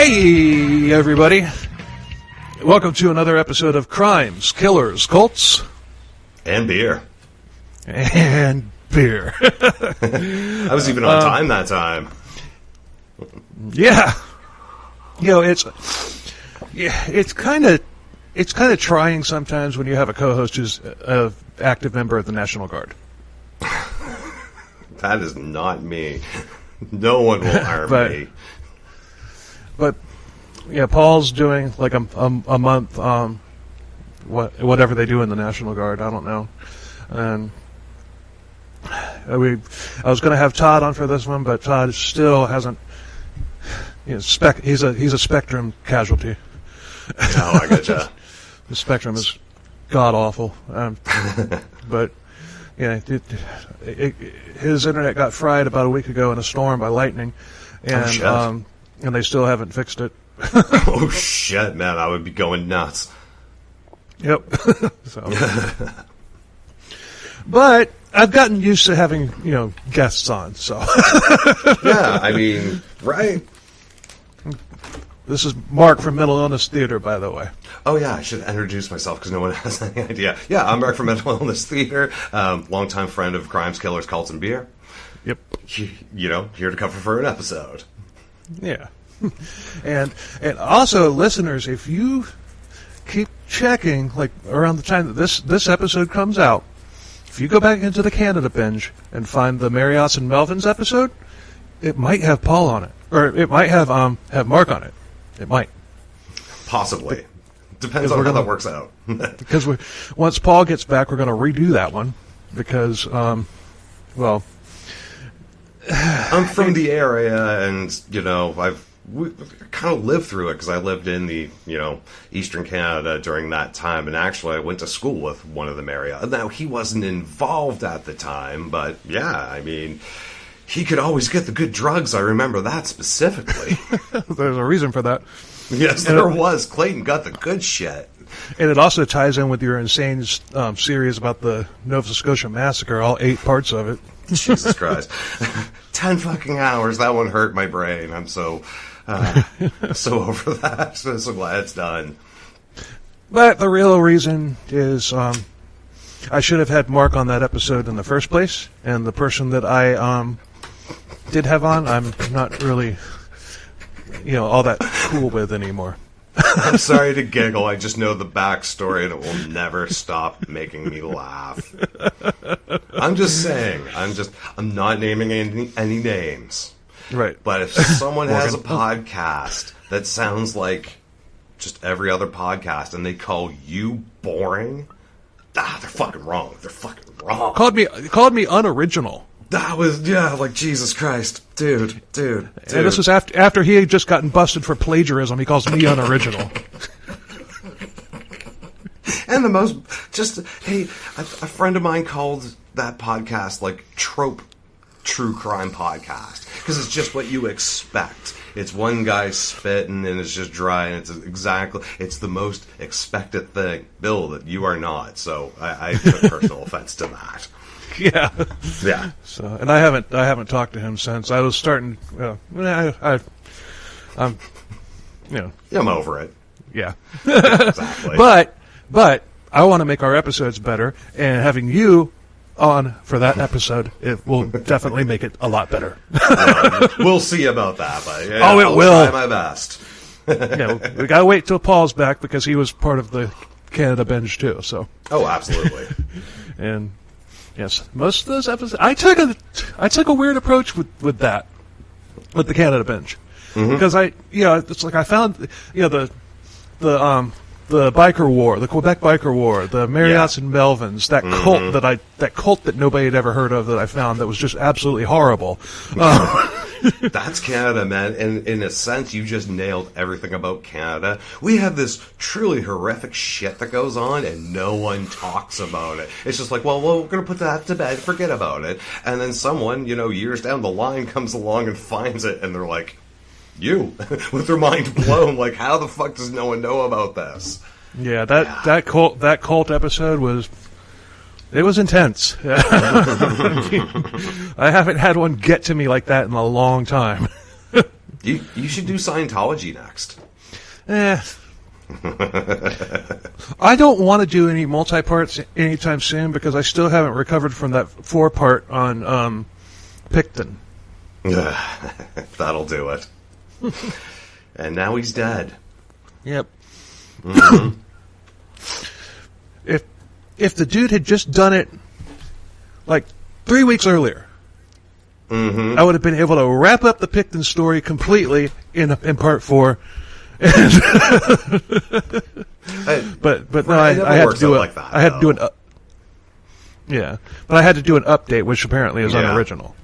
Hey, everybody. Welcome to another episode of Crimes, Killers, Cults. And beer. And beer. I was even on time that time. Yeah. You know, it's kind of trying sometimes when you have a co-host who's an active member of the National Guard. That is not me. No one will harm me. But yeah, Paul's doing like a month, whatever they do in the National Guard. I don't know. And I was going to have Todd on for this one, but Todd still hasn't. He's a Spectrum casualty. Oh, I gotcha. The Spectrum is god awful. But yeah, his internet got fried about a week ago in a storm by lightning, and and they still haven't fixed it. Oh shit, man! I would be going nuts. Yep. But I've gotten used to having guests on. So yeah, I mean, right. This is Mark from Mental Illness Theater, by the way. Oh, yeah, I should introduce myself because no one has any idea. Yeah, I'm Mark from Mental Illness Theater, longtime friend of Crimes, Killers, Cults, and Beer. Yep. Here to cover for an episode. Yeah. And also, listeners, if you keep checking, like, around the time that this episode comes out, if you go back into the Canada binge and find the Marriotts and Melvins episode, it might have Paul on it. Or it might have Mark on it. It might. Possibly. Depends on how that works out. Because once Paul gets back, we're going to redo that one. Because, I'm from the area, and, we kind of lived through it because I lived in the, Eastern Canada during that time. And actually, I went to school with one of the Marriott. Now, he wasn't involved at the time, but, yeah, I mean, he could always get the good drugs. I remember that specifically. There's a reason for that. Yes, there was. Clayton got the good shit. And it also ties in with your insane series about the Nova Scotia Massacre, all 8 parts of it. Jesus Christ. 10 fucking hours. That one hurt my brain. I'm so over that. So glad it's done. But the real reason is I should have had Mark on that episode in the first place. And the person that I did have on, I'm not really, all that cool with anymore. I'm sorry to giggle. I just know the backstory, and it will never stop making me laugh. I'm just saying. I'm not naming any names. Right. But if someone has a podcast that sounds like just every other podcast, and they call you boring, they're fucking wrong. They're fucking wrong. Called me unoriginal. That was, like, Jesus Christ. Dude. And this was after he had just gotten busted for plagiarism. He calls me unoriginal. And a friend of mine called that podcast, like, trope true crime podcast. Because it's just what you expect. It's one guy spitting, and it's just dry, and it's the most expected thing. Bill, that you are not. So I took personal offense to that. Yeah. Yeah. So, and I haven't talked to him since. I was starting. I'm over it. Yeah. Exactly. But I want to make our episodes better, and having you on for that episode, it will definitely make it a lot better. We'll see about that. But it I'll will. Try my best. Yeah, we gotta wait till Paul's back because he was part of the Canada binge too. So. Oh, absolutely. And. Yes, most of those episodes. I took a weird approach with the Canada binge, because it's like I found the biker war, the Quebec biker war, the Marriotts and Melvins, that cult that nobody had ever heard of that I found that was just absolutely horrible. That's Canada, man. And in a sense, you just nailed everything about Canada. We have this truly horrific shit that goes on, and no one talks about it. It's just like, well, we're going to put that to bed, forget about it. And then someone, years down the line comes along and finds it, and they're like, with their mind blown, like, how the fuck does no one know about this? Yeah, that cult episode was... It was intense. I haven't had one get to me like that in a long time. You should do Scientology next. I don't want to do any multi-parts anytime soon because I still haven't recovered from that 4-part on Picton. That'll do it. And now he's dead. Yep. Mm-hmm. If the dude had just done it like 3 weeks earlier, mm-hmm. I would have been able to wrap up the Picton story completely in part 4. But no, I had to do it like that. I had to do an yeah, but I had to do an update, which apparently is unoriginal.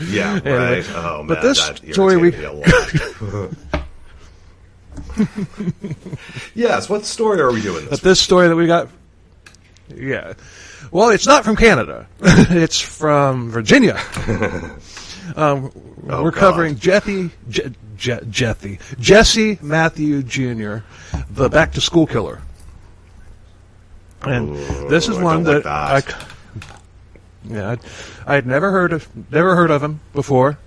Yeah, right. Anyway, Oh man, but this that story irritated me a lot. Yes, what story are we doing But this story that we got, yeah. Well, it's not from Canada. It's from Virginia. We're covering Jesse Matthew Jr., the back-to-school killer. And this is one that I had never heard of him before.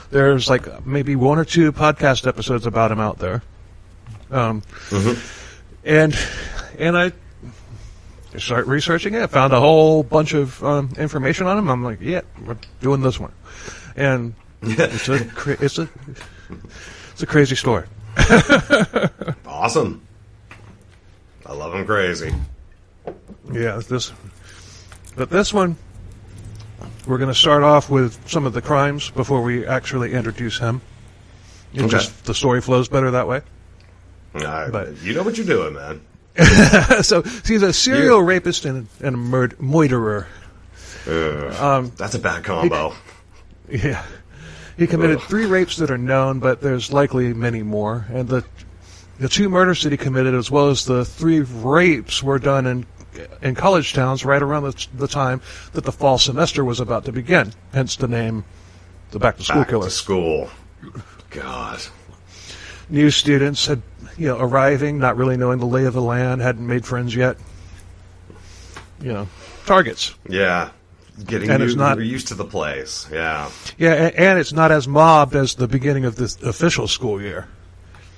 There's like maybe 1 or 2 podcast episodes about him out there. Mm-hmm. And I start researching it. I found a whole bunch of information on him. I'm like, yeah, we're doing this one, and it's a crazy story. Awesome. I love him crazy. Yeah, but this one, we're going to start off with some of the crimes before we actually introduce him. Just the story flows better that way. But you know what you're doing, man. So he's a serial rapist and a murderer. That's a bad combo. He committed 3 rapes that are known, but there's likely many more. And the 2 murders that he committed, as well as the 3 rapes, were done in college towns right around the time that the fall semester was about to begin. Hence the name, the back-to-school killer. Back to school. God. New students had, arriving, not really knowing the lay of the land, hadn't made friends yet. Targets. Yeah. You're used to the place. Yeah. Yeah, and it's not as mobbed as the beginning of the official school year.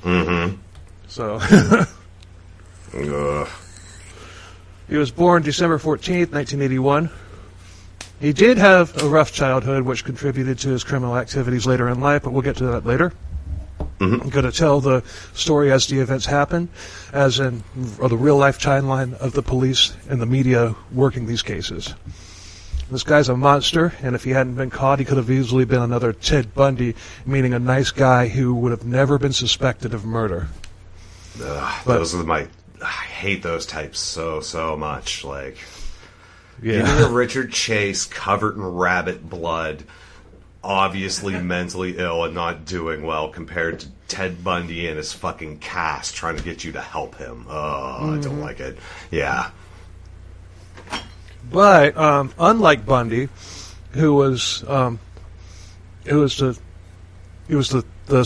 Mm-hmm. So. He was born December 14th, 1981. He did have a rough childhood, which contributed to his criminal activities later in life, but we'll get to that later. Mm-hmm. I'm going to tell the story as the events happen, as in the real-life timeline of the police and the media working these cases. This guy's a monster, and if he hadn't been caught, he could have easily been another Ted Bundy, meaning a nice guy who would have never been suspected of murder. Those are I hate those types so much. Like, give me a Richard Chase covered in rabbit blood, obviously mentally ill and not doing well, compared to Ted Bundy and his fucking cast trying to get you to help him. I don't like it. Yeah. But unlike Bundy, who was the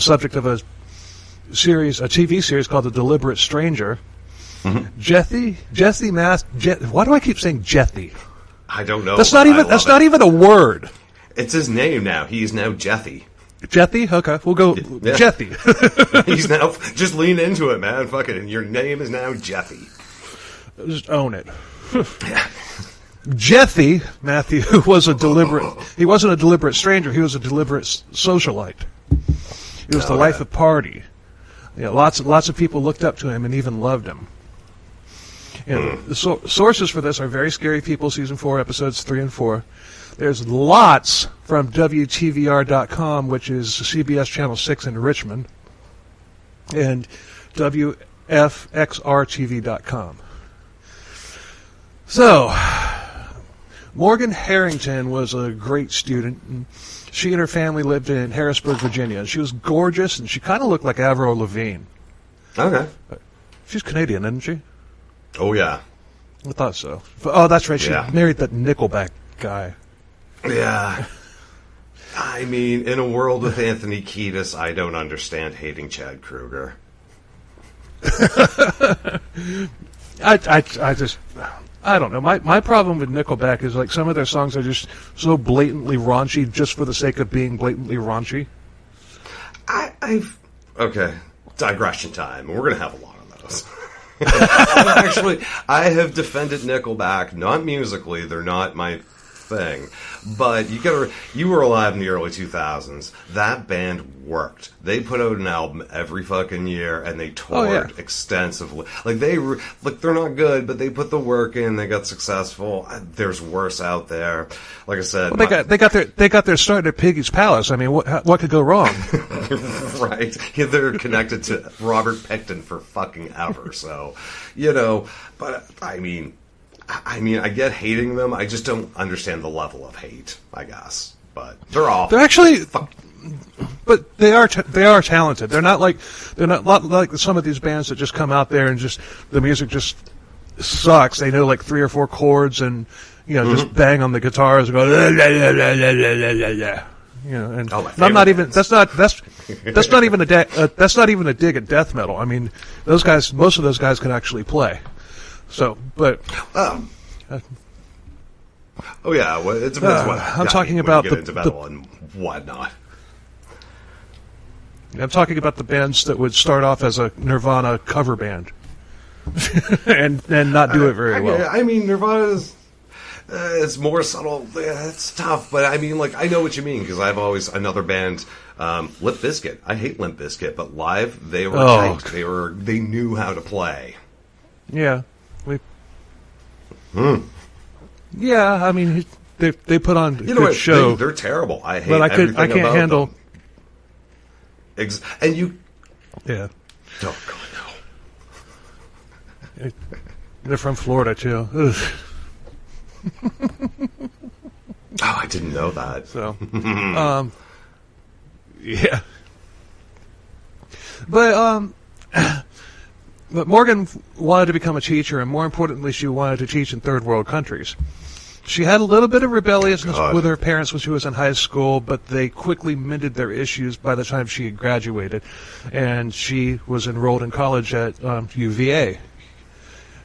subject of a TV series called The Deliberate Stranger. Mm-hmm. Why do I keep saying Jethy? I don't know. That's not even a word. It's his name now. He's now Jethy. Jethy? Okay, we'll go Jethy. He's now, just lean into it, man. Fuck it. And your name is now Jethy. Just own it. Jethy, Matthew, he wasn't a deliberate stranger, he was a deliberate socialite. He was the life of party. Lots of people looked up to him and even loved him. And the sources for this are Very Scary People, Season 4, Episodes 3 and 4. There's lots from WTVR.com, which is CBS Channel 6 in Richmond, and WFXRTV.com. So, Morgan Harrington was a great student. And she and her family lived in Harrisburg, Virginia. And she was gorgeous, and she kind of looked like Avril Lavigne. Okay. She's Canadian, isn't she? Oh, yeah. I thought so. Oh, that's right. She married that Nickelback guy. Yeah. I mean, in a world with Anthony Kiedis, I don't understand hating Chad Kroeger. I I don't know. My problem with Nickelback is like some of their songs are just so blatantly raunchy just for the sake of being blatantly raunchy. Okay, digression time. We're gonna have a lot of those. I have defended Nickelback, not musically. They're not my thing, but you were alive in the early 2000s. That band worked. They put out an album every fucking year, and they toured extensively. Like they're not good, but they put the work in. They got successful. There's worse out there. Like I said, well, they got their start at Piggy's Palace. I mean, what could go wrong? Right? Yeah, they're connected to Robert Picton for fucking ever. So, but I mean, I get hating them. I just don't understand the level of hate, I guess. But they're awful. They're actually, but they are talented. They're not like some of these bands that just come out there and just the music just sucks. They know like 3 or 4 chords and just bang on the guitars and go la, la, la, la, la, la, la, la. And I'm not even. That's not even that's not even a dig at death metal. I mean, those guys. Most of those guys can actually play. So, but oh yeah, well, it depends what I'm talking about get into metal and whatnot. I'm talking about the bands that would start off as a Nirvana cover band and not do it very well. I mean, Nirvana's it's more subtle. It's tough, but I mean, like, I know what you mean because I've always another band, Limp Bizkit. I hate Limp Bizkit, but live they were tight. They knew how to play. Yeah. Yeah, I mean, they put on a good show. They're terrible. I hate but I everything can't about handle. Them. And you. Yeah. Oh, no. They're from Florida too. Ugh. Oh, I didn't know that. So, yeah. But Morgan wanted to become a teacher, and more importantly, she wanted to teach in third world countries. She had a little bit of rebelliousness with her parents when she was in high school, but they quickly mended their issues by the time she had graduated, and she was enrolled in college at UVA.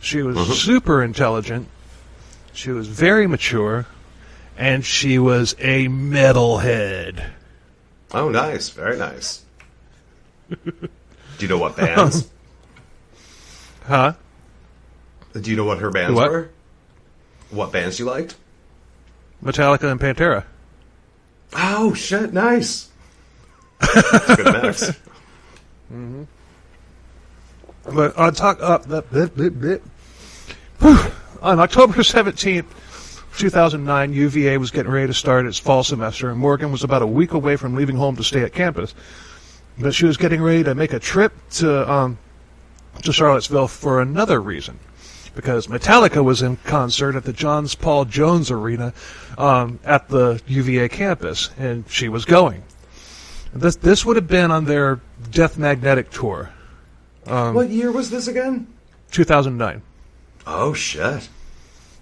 She was super intelligent. She was very mature, and she was a metalhead. Oh, nice. Very nice. Do you know what bands? Huh? Do you know what her bands were? What bands you liked? Metallica and Pantera. Oh, shit. Nice. That's a good mix. Mm-hmm. But on October 17th, 2009, UVA was getting ready to start its fall semester, and Morgan was about a week away from leaving home to stay at campus. But she was getting ready to make a trip to Charlottesville for another reason, because Metallica was in concert at the John Paul Jones Arena at the UVA campus, and she was going. This would have been on their Death Magnetic tour. What year was this again? 2009. Oh, shit.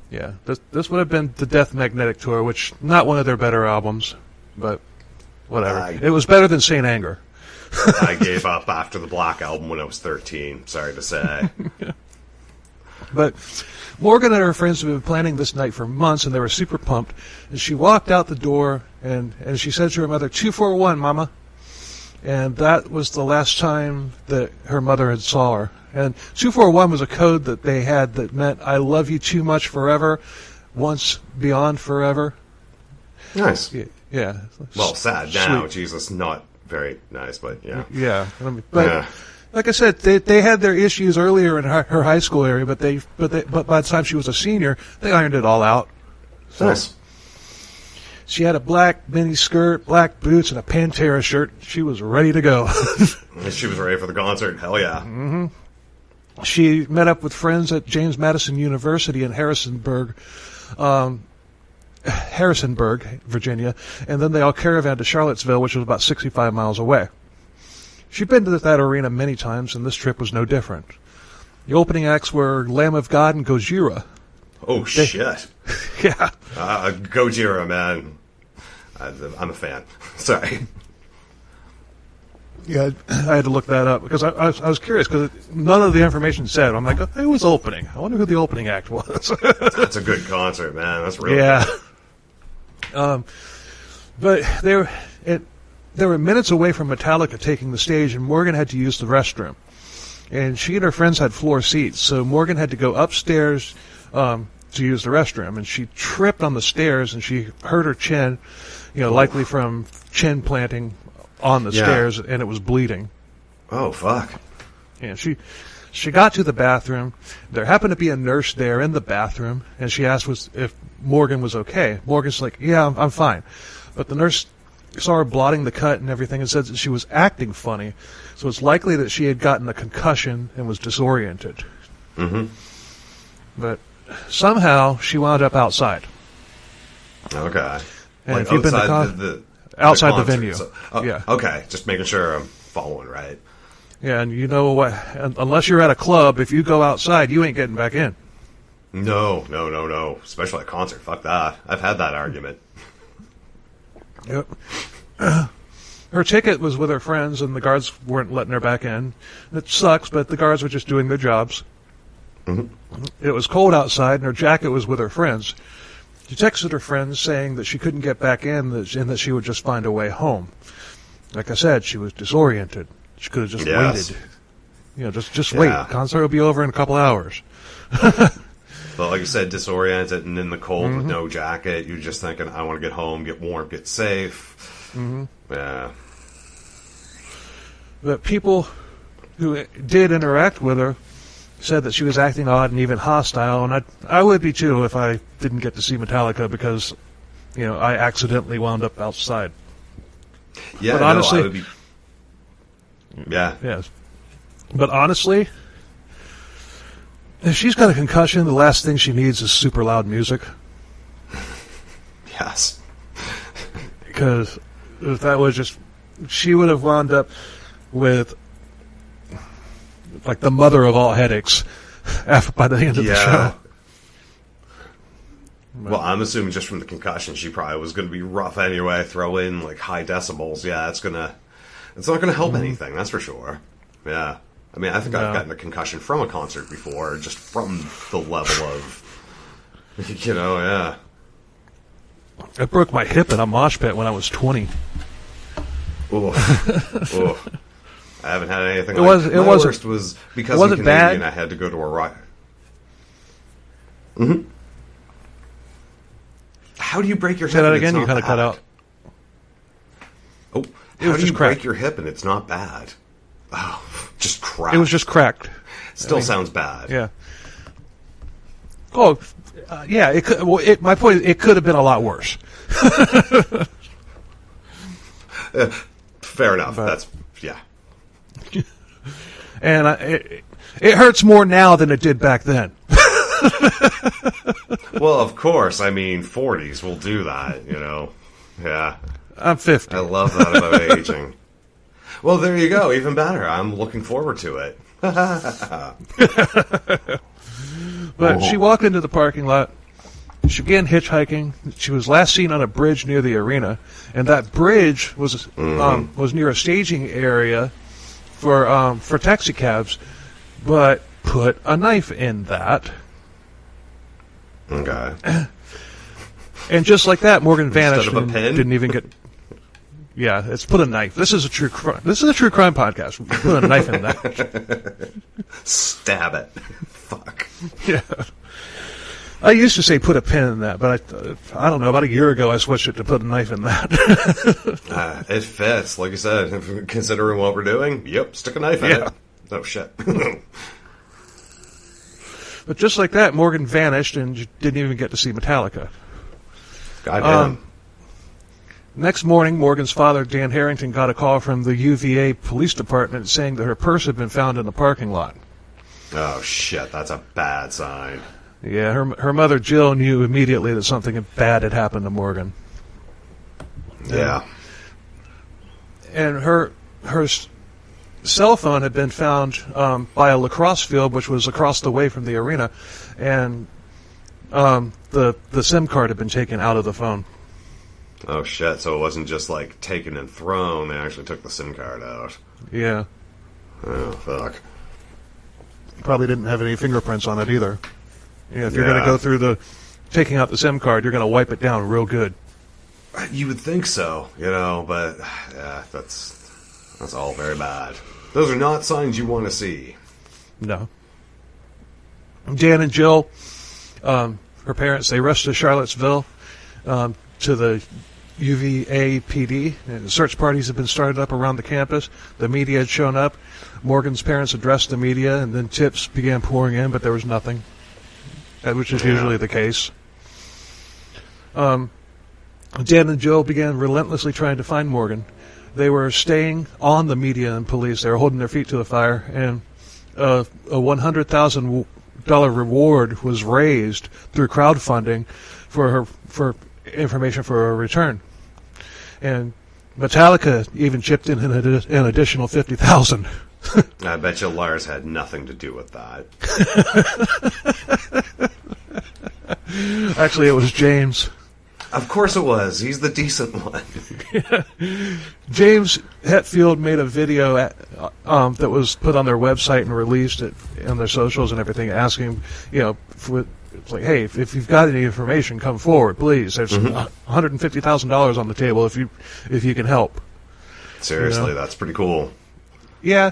Yeah, this would have been the Death Magnetic tour, which not one of their better albums, but whatever. It was better than Saint Anger. I gave up after the Black Album when I was 13, sorry to say. But Morgan and her friends had been planning this night for months, and they were super pumped. And she walked out the door, and she said to her mother, 241, Mama. And that was the last time that her mother had saw her. And 241 was a code that they had that meant, I love you too much forever, once beyond forever. Nice. Yeah. Well, sad now. Sweet. Jesus, not very nice, but yeah. Yeah. Like I said, they had their issues earlier in her high school area, but by the time she was a senior, they ironed it all out. So, nice. She had a black mini skirt, black boots, and a Pantera shirt. She was ready to go. She was ready for the concert. Hell yeah. Mm-hmm. She met up with friends at James Madison University in Harrisonburg, Virginia, and then they all caravanned to Charlottesville, which was about 65 miles away. She'd been to that arena many times, and this trip was no different. The opening acts were Lamb of God and Gojira. Oh, shit. Yeah. Gojira, man. I'm a fan. Sorry. Yeah, I had to look that up because I was curious because none of the information said. I'm like, it was opening. I wonder who the opening act was. That's a good concert, man. That's really good. But they were minutes away from Metallica taking the stage, and Morgan had to use the restroom. And she and her friends had floor seats, so Morgan had to go upstairs to use the restroom. And she tripped on the stairs, and she hurt her chin, likely from chin planting on the stairs, and it was bleeding. Oh, fuck. And she got to the bathroom. There happened to be a nurse there in the bathroom, and she asked if Morgan was okay. Morgan's like, yeah, I'm fine. But the nurse saw her blotting the cut and everything and said that she was acting funny, so it's likely that she had gotten a concussion and was disoriented. Mm-hmm. But somehow she wound up outside. Okay. And like if you've outside been outside the concert, venue. So, yeah. Okay, just making sure I'm following right. Yeah, and you know what? Unless you're at a club, if you go outside, you ain't getting back in. No. Especially at a concert. Fuck that. I've had that argument. Yep. Her ticket was with her friends, and the guards weren't letting her back in. It sucks, but the guards were just doing their jobs. Mm-hmm. It was cold outside, and her jacket was with her friends. She texted her friends saying that she couldn't get back in and that she would just find a way home. Like I said, she was disoriented. She could have just waited. Just wait. Concert will be over in a couple hours. But like you said, disoriented and in the cold with no jacket, you're just thinking, I want to get home, get warm, get safe. Mm-hmm. Yeah. But people who did interact with her said that she was acting odd and even hostile, and I would be too if I didn't get to see Metallica because, I accidentally wound up outside. Yeah, but honestly, I would be... Yeah. Yes. But honestly, if she's got a concussion, the last thing she needs is super loud music. Yes. Because if that was just... She would have wound up with... like the mother of all headaches by the end of the show. Well, I'm assuming just from the concussion, she probably was going to be rough anyway. Throw in like high decibels. Yeah, it's not going to help anything. That's for sure. Yeah. I mean, I think I've gotten a concussion from a concert before, just from the level of, yeah. I broke my hip in a mosh pit when I was 20. Oof. Oof. I haven't had anything like that. My worst was because I'm Canadian, bad. I had to go to a riot. Mm-hmm. How do you break your hip? Say that again, you kind of cut out. Oh, how do you break your hip and it's not bad? Oh, just cracked. It was just cracked. Still sounds bad. Yeah. Oh, yeah. It could. Well, my point is, it could have been a lot worse. Fair enough. But, yeah. And it hurts more now than it did back then. Well, of course. I mean, 40s will do that. Yeah. I'm 50. I love that about aging. Well, there you go. Even better. I'm looking forward to it. But she walked into the parking lot. She began hitchhiking. She was last seen on a bridge near the arena, and that bridge was near a staging area for taxi cabs, but put a knife in that. Okay. And just like that, Morgan vanished Instead of a pin? Didn't even get. Yeah, it's put a knife. This is a true crime. This is a true crime podcast. We put a knife in that. Stab it. Fuck. Yeah. I used to say put a pin in that, but I don't know. About a year ago, I switched it to put a knife in that. It fits, like you said. Considering what we're doing, yep, stick a knife in it. Oh shit. But just like that, Morgan vanished and didn't even get to see Metallica. Goddamn. Next morning, Morgan's father, Dan Harrington, got a call from the UVA police department saying that her purse had been found in the parking lot. Oh shit, that's a bad sign. Yeah, her mother, Jill, knew immediately that something bad had happened to Morgan. Yeah. And her cell phone had been found by a lacrosse field, which was across the way from the arena, and the SIM card had been taken out of the phone. Oh, shit. So it wasn't just, like, taken and thrown. They actually took the SIM card out. Yeah. Oh, fuck. Probably didn't have any fingerprints on it either. Yeah, if you're going to go through taking out the SIM card, you're going to wipe it down real good. You would think so, but yeah, that's all very bad. Those are not signs you want to see. No. Dan and Jill, her parents, they rushed to Charlottesville to the UVA PD. And search parties had been started up around the campus. The media had shown up. Morgan's parents addressed the media, and then tips began pouring in, but there was nothing, which is usually the case. Dan and Jill began relentlessly trying to find Morgan. They were staying on the media and police. They were holding their feet to the fire, and a $100,000 reward was raised through crowdfunding for information for her return. And Metallica even chipped in an additional $50,000. I bet you Lars had nothing to do with that. Actually, it was James. Of course it was. He's the decent one. Yeah. James Hetfield made a video that was put on their website and released it on their socials and everything, asking, it's like, hey, if you've got any information, come forward, please. There's $150,000 on the table if you can help. Seriously, that's pretty cool. Yeah.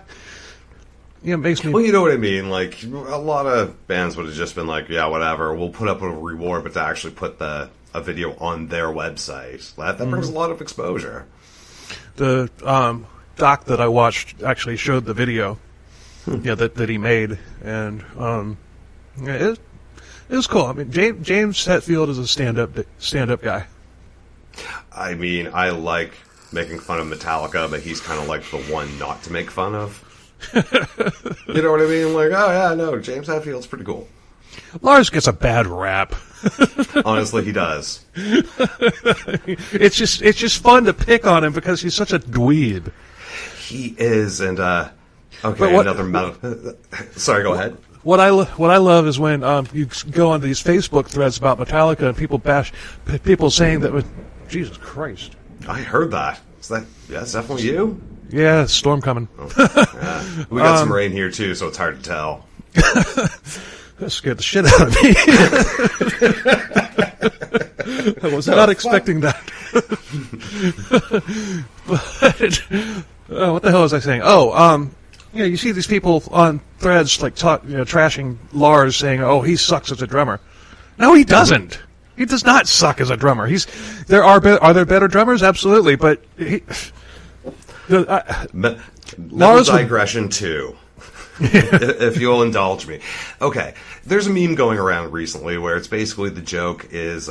Yeah, it makes me... Well, you know what I mean. Like, a lot of bands would have just been like, yeah, whatever, we'll put up a reward, but to actually put a video on their website, that brings a lot of exposure. The doc that I watched actually showed the video that he made, and it was cool. I mean, James Hetfield is a stand-up guy. I mean, I like making fun of Metallica, but he's kind of like the one not to make fun of. You know what I mean? Like, oh yeah, no, James Hetfield's pretty cool. Lars gets a bad rap. Honestly, he does. It's just fun to pick on him because he's such a dweeb. He is, and another metal. Sorry, go ahead. What I love is when you go on these Facebook threads about Metallica and people saying that. Jesus Christ! I heard that. That's definitely you. Yeah, storm coming. Oh, yeah. We got some rain here too, so it's hard to tell. That scared the shit out of me. I was not expecting that. But, what the hell was I saying? You see these people on threads like trashing Lars, saying, "Oh, he sucks as a drummer." No, he doesn't. He does not suck as a drummer. Are there better drummers? Absolutely, but Lars digression too. If you'll indulge me. Okay, there's a meme going around recently where it's basically the joke is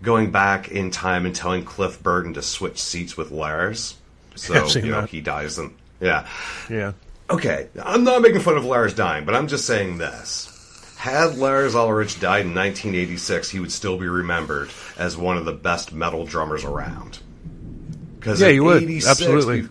going back in time and telling Cliff Burton to switch seats with Lars. So, he dies. Yeah. Okay, I'm not making fun of Lars dying, but I'm just saying this. Had Lars Ulrich died in 1986, he would still be remembered as one of the best metal drummers around. Yeah, he would. Absolutely.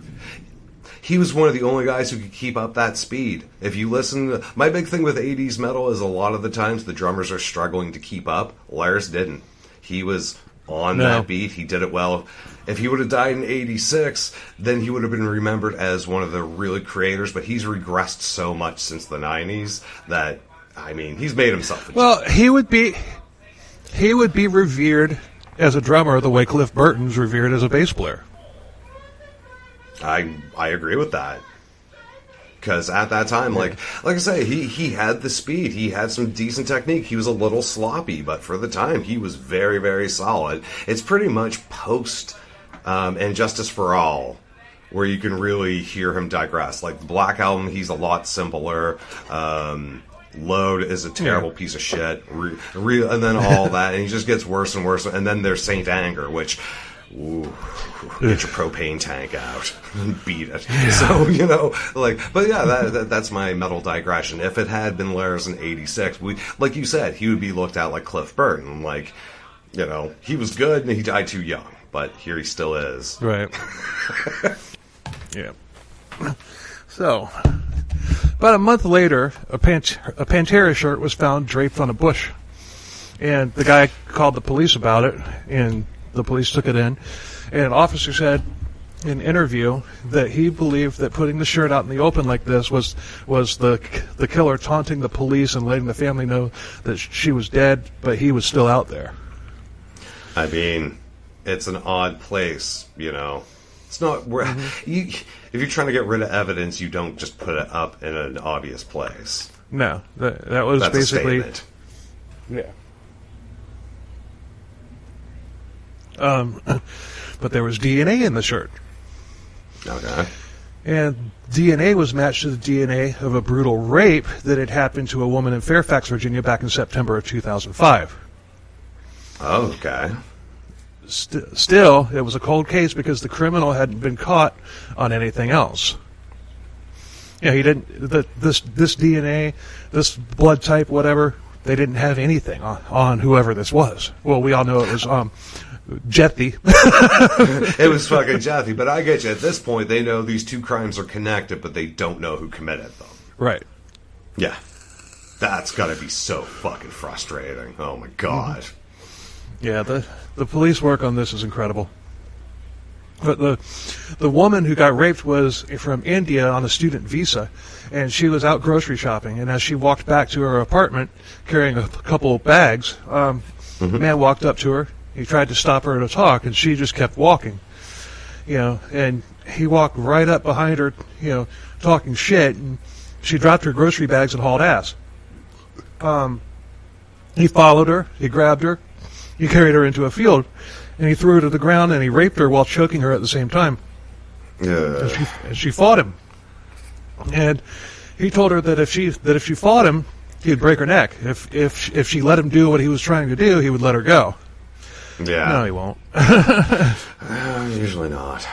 He was one of the only guys who could keep up that speed. If you listen, my big thing with 80s metal is a lot of the times the drummers are struggling to keep up. Lars didn't. He was on that beat. He did it well. If he would have died in 86, then he would have been remembered as one of the really creators, but he's regressed so much since the 90s that, I mean, he's made himself he would be revered as a drummer the way Cliff Burton's revered as a bass player. I agree with that. Because at that time, like I say, he had the speed. He had some decent technique. He was a little sloppy, but for the time, he was very, very solid. It's pretty much post and Justice for All where you can really hear him digress. Like, the Black Album, he's a lot simpler. Load is a terrible piece of shit. And then all that, and he just gets worse and worse. And then there's Saint Anger, which... Ooh, get your propane tank out and beat it. Yeah. So, but yeah, that's my metal digression. If it had been Lars in 86, like you said, he would be looked at like Cliff Burton. Like, he was good and he died too young, but here he still is. Right. Yeah. So, about a month later, a Pantera shirt was found draped on a bush. And the guy called the police about it, and the police took it in, and an officer said in an interview that he believed that putting the shirt out in the open like this was the killer taunting the police and letting the family know that she was dead, but he was still out there. I mean, it's an odd place, you know. It's not where if you're trying to get rid of evidence, you don't just put it up in an obvious place. No, that was That's basically a statement. Yeah. But there was DNA in the shirt. Okay. And DNA was matched to the DNA of a brutal rape that had happened to a woman in Fairfax, Virginia back in September of 2005. Okay. Still, it was a cold case because the criminal hadn't been caught on anything else. Yeah, he didn't. This DNA, this blood type, whatever, they didn't have anything on whoever this was. Well, we all know it was Jethy. It was fucking Jethy, but I get you. At this point, they know these two crimes are connected, but they don't know who committed them. Right. Yeah. That's gotta be so fucking frustrating. Oh my god. Yeah, the police work on this is incredible. But the woman who got raped was from India on a student visa, and she was out grocery shopping. And as she walked back to her apartment carrying a couple of bags, a man walked up to her. He tried to stop her to talk, and she just kept walking. You know, and he walked right up behind her, you know, talking shit, and she dropped her grocery bags and hauled ass. He followed her. He grabbed her. He carried her into a field, and he threw her to the ground, and he raped her while choking her at the same time. Yeah. And she fought him. And he told her that if she fought him, he'd break her neck. If she let him do what he was trying to do, he would let her go. Yeah. No, he won't. Usually not.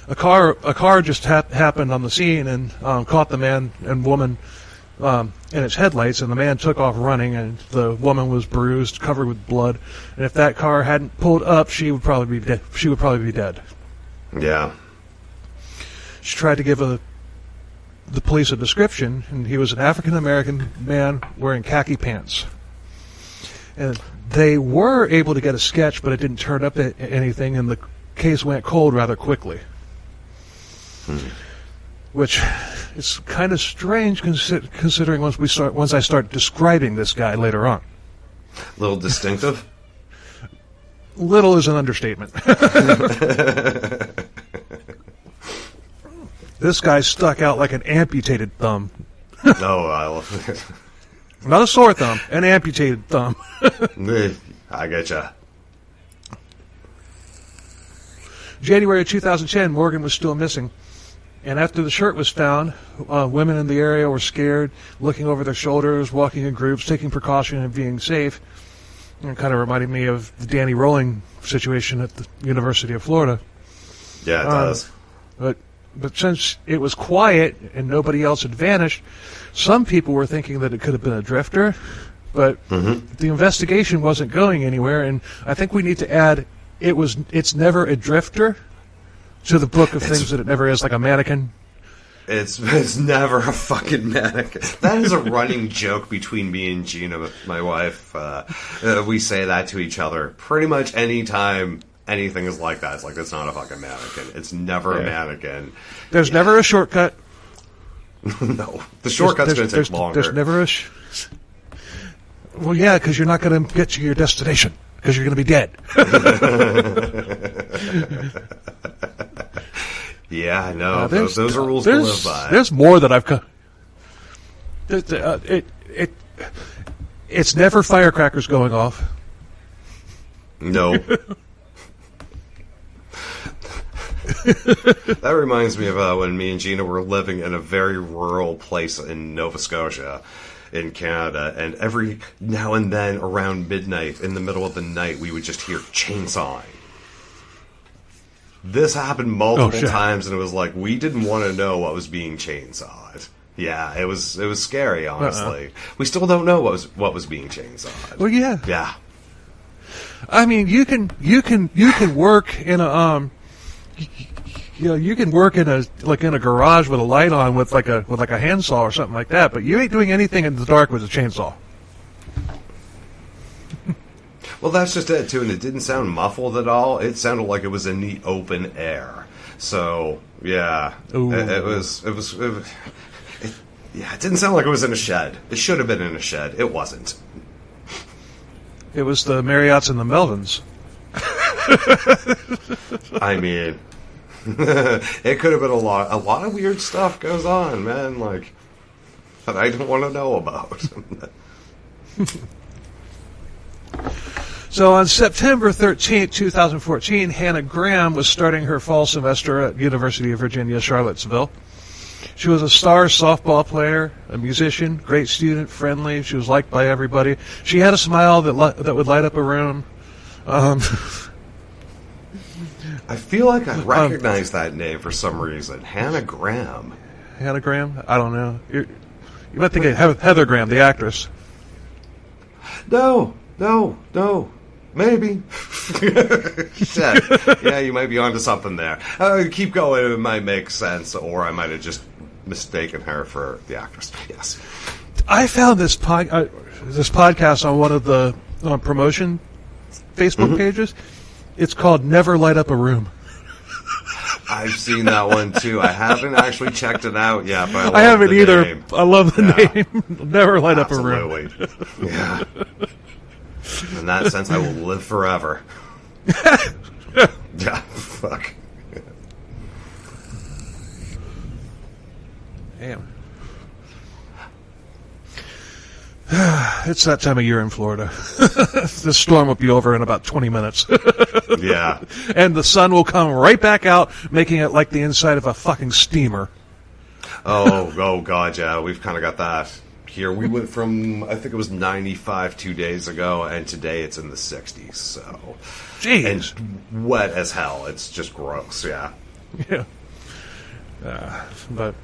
A car just happened on the scene and caught the man and woman in its headlights, and the man took off running, and the woman was bruised, covered with blood. And if that car hadn't pulled up, she would probably be dead. She would probably be dead. Yeah. She tried to give the police a description, and he was an African-American man wearing khaki pants. And they were able to get a sketch, but it didn't turn up anything, and the case went cold rather quickly. Which is kind of strange considering once I start describing this guy later on. A little distinctive? Little is an understatement. This guy stuck out like an amputated thumb. Oh, I love it. Not a sore thumb, an amputated thumb. I getcha. January of 2010, Morgan was still missing. And after the shirt was found, women in the area were scared, looking over their shoulders, walking in groups, taking precaution and being safe. And it kind of reminded me of the Danny Rolling situation at the University of Florida. Yeah, it does. But since it was quiet and nobody else had vanished, some people were thinking that it could have been a drifter. But the investigation wasn't going anywhere, and I think we need to add it's never a drifter to the book of things that it never is, like a mannequin. It's never a fucking mannequin. That is a running joke between me and Gina, my wife. We say that to each other pretty much any time anything is like that. It's like, it's not a fucking mannequin. It's never a mannequin. There's never a shortcut. No. The shortcut's going to take longer. There's never a... Well, yeah, because you're not going to get to your destination, because you're going to be dead. Yeah, I know. Those are rules to live by. There's more that I've... It's never firecrackers going off. No. That reminds me of when me and Gina were living in a very rural place in Nova Scotia in Canada, and every now and then around midnight, in the middle of the night, we would just hear chainsawing. This happened multiple times, and it was like, we didn't want to know what was being chainsawed. Yeah, it was scary, honestly. We still don't know what was being chainsawed. Well, yeah. Yeah. I mean, you can work in a you can work in a garage with a light on with like a handsaw or something like that, but you ain't doing anything in the dark with a chainsaw. Well, that's just it, too, and it didn't sound muffled at all. It sounded like it was in the open air. So, yeah, it didn't sound like it was in a shed. It should have been in a shed. It wasn't. It was the Marriotts and the Melvins. I mean, it could have been a lot of weird stuff goes on, man, like, that I don't want to know about. So on September 13th, 2014, Hannah Graham was starting her fall semester at University of Virginia, Charlottesville. She was a star softball player, a musician, great student, friendly. She was liked by everybody. She had a smile that would light up a room. I feel like I recognize that name for some reason. Hannah Graham. Hannah Graham? I don't know. You might think of Heather Graham, the actress. No. Maybe. Shit. Yeah, you might be onto something there. Keep going. It might make sense, or I might have just mistaken her for the actress. Yes. I found this podcast on one of the promotion Facebook pages. It's called Never Light Up a Room. I've seen that one too. I haven't actually checked it out yet, but I haven't either. Name. I love the name. Never Light Up a Room. Yeah. In that sense, I will live forever. Yeah, fuck. Damn. It's that time of year in Florida. This storm will be over in about 20 minutes. Yeah. And the sun will come right back out, making it like the inside of a fucking steamer. Oh, God, yeah. We've kind of got that here. We went from, I think it was 95 2 days ago, and today it's in the 60s, so. Jeez. And wet as hell. It's just gross, yeah. Yeah. But,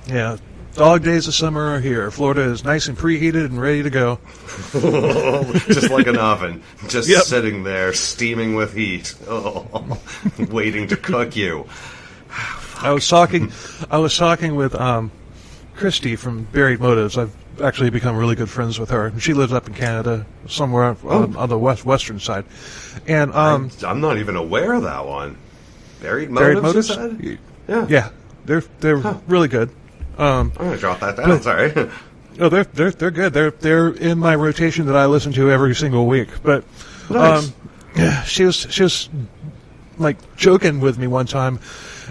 yeah. Dog days of summer are here. Florida is nice and preheated and ready to go. Just like an oven. Just sitting there, steaming with heat. Oh, waiting to cook you. I was talking with Christy from Buried Motives. I've actually become really good friends with her. She lives up in Canada, somewhere on the western side. And I'm not even aware of that one. Buried Motives? You said? Yeah. They're really good. I'm gonna jot that down. Sorry. Oh, they're good. They're in my rotation that I listen to every single week. But nice. She was like joking with me one time,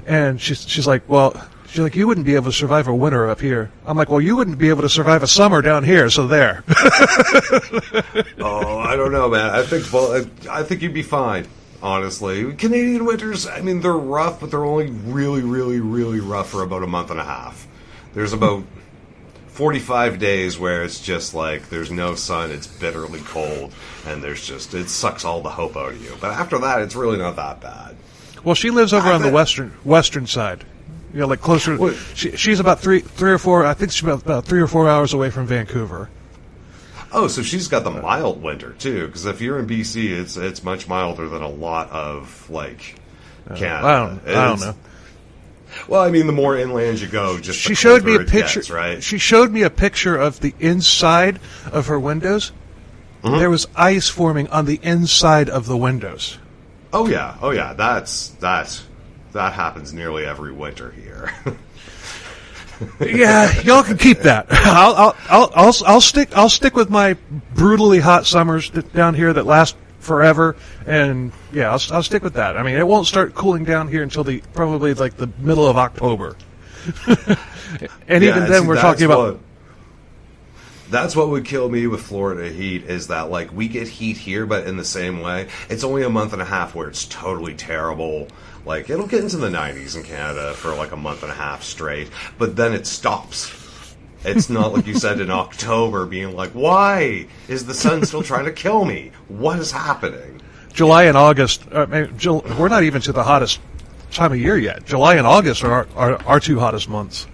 and she's like, you wouldn't be able to survive a winter up here. I'm like, well, you wouldn't be able to survive a summer down here. So there. Oh, I don't know, man. I think you'd be fine. Honestly, Canadian winters, I mean, they're rough, but they're only really, really, really rough for about a month and a half. There's about 45 days where it's just like there's no sun, it's bitterly cold, and it sucks all the hope out of you. But after that, it's really not that bad. Well, she lives over on the western side. You know, like closer. She's about three or four. I think she's about 3 or 4 hours away from Vancouver. Oh, so she's got the mild winter too. Because if you're in BC, it's much milder than a lot of Canada. I don't know. Well, I mean, the more inland you go, just she showed me a picture. Gets, right? She showed me a picture of the inside of her windows. Mm-hmm. There was ice forming on the inside of the windows. Oh yeah. That happens nearly every winter here. Yeah, y'all can keep that. I'll stick with my brutally hot summers down here that last forever, and yeah, I'll stick with that. I mean, it won't start cooling down here until probably the middle of October. And even then, we're talking about. That's what would kill me with Florida heat is that we get heat here, but in the same way, it's only a month and a half where it's totally terrible. It'll get into the 90s in Canada for a month and a half straight, but then it stops. It's not like you said in October being why is the sun still trying to kill me? What is happening? July and August, we're not even to the hottest time of year yet. July and August are our two hottest months.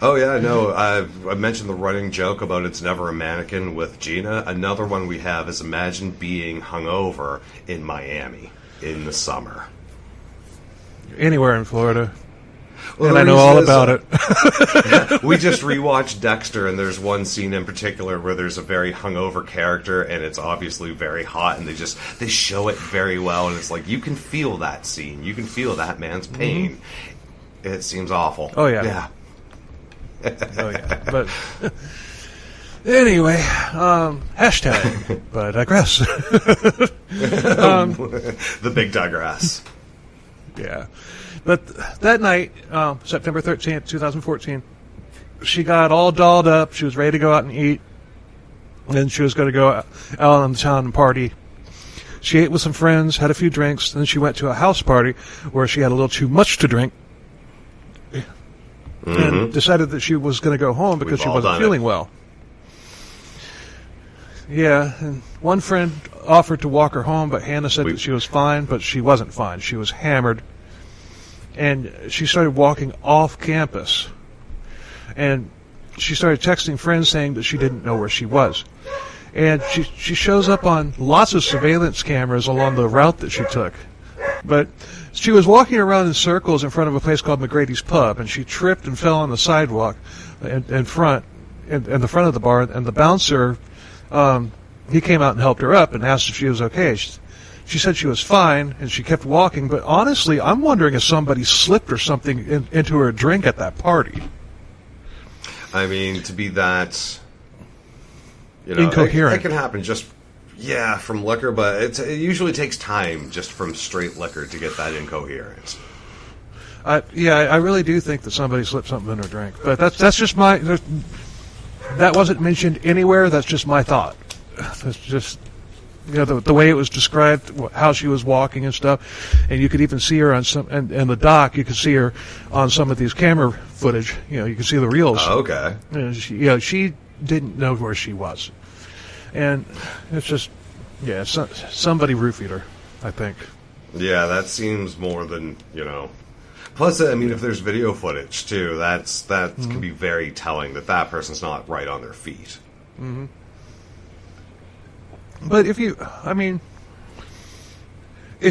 Oh, yeah, no, I mentioned the running joke about it's never a mannequin with Gina. Another one we have is imagine being hungover in Miami in the summer. Anywhere in Florida. and I know all about it. Yeah, we just rewatched Dexter, and there's one scene in particular where there's a very hungover character, and it's obviously very hot, and they show it very well, and it's like you can feel that scene, you can feel that man's pain. Mm-hmm. It seems awful. Oh yeah. Oh yeah. But anyway, hashtag. But I digress. The big digress. Yeah. But that night, September 13th, 2014, she got all dolled up. She was ready to go out and eat. And she was going to go out on the town and party. She ate with some friends, had a few drinks, then she went to a house party where she had a little too much to drink. Mm-hmm. And decided that she was going to go home because she wasn't feeling well. Yeah, and one friend offered to walk her home, but Hannah said that she was fine, but she wasn't fine. She was hammered. And she started walking off campus. And she started texting friends saying that she didn't know where she was. And she shows up on lots of surveillance cameras along the route that she took. But she was walking around in circles in front of a place called McGrady's Pub, and she tripped and fell on the sidewalk in the front of the bar, and the bouncer, he came out and helped her up and asked if she was okay. She said she was fine, and she kept walking, but honestly, I'm wondering if somebody slipped or something into her drink at that party. I mean, to be that, incoherent. It can happen just, from liquor, but it usually takes time just from straight liquor to get that incoherence. I really do think that somebody slipped something in her drink, but that's just my. That wasn't mentioned anywhere. That's just my thought. That's just the way it was described, how she was walking and stuff, and you could even see her on some and the doc. You could see her on some of these camera footage. You could see the reels. Oh, okay. And she didn't know where she was, and it's just somebody roofied her, I think. Yeah, that seems more than Plus, I mean, if there's video footage too, that can be very telling that person's not right on their feet. Mm-hmm. But if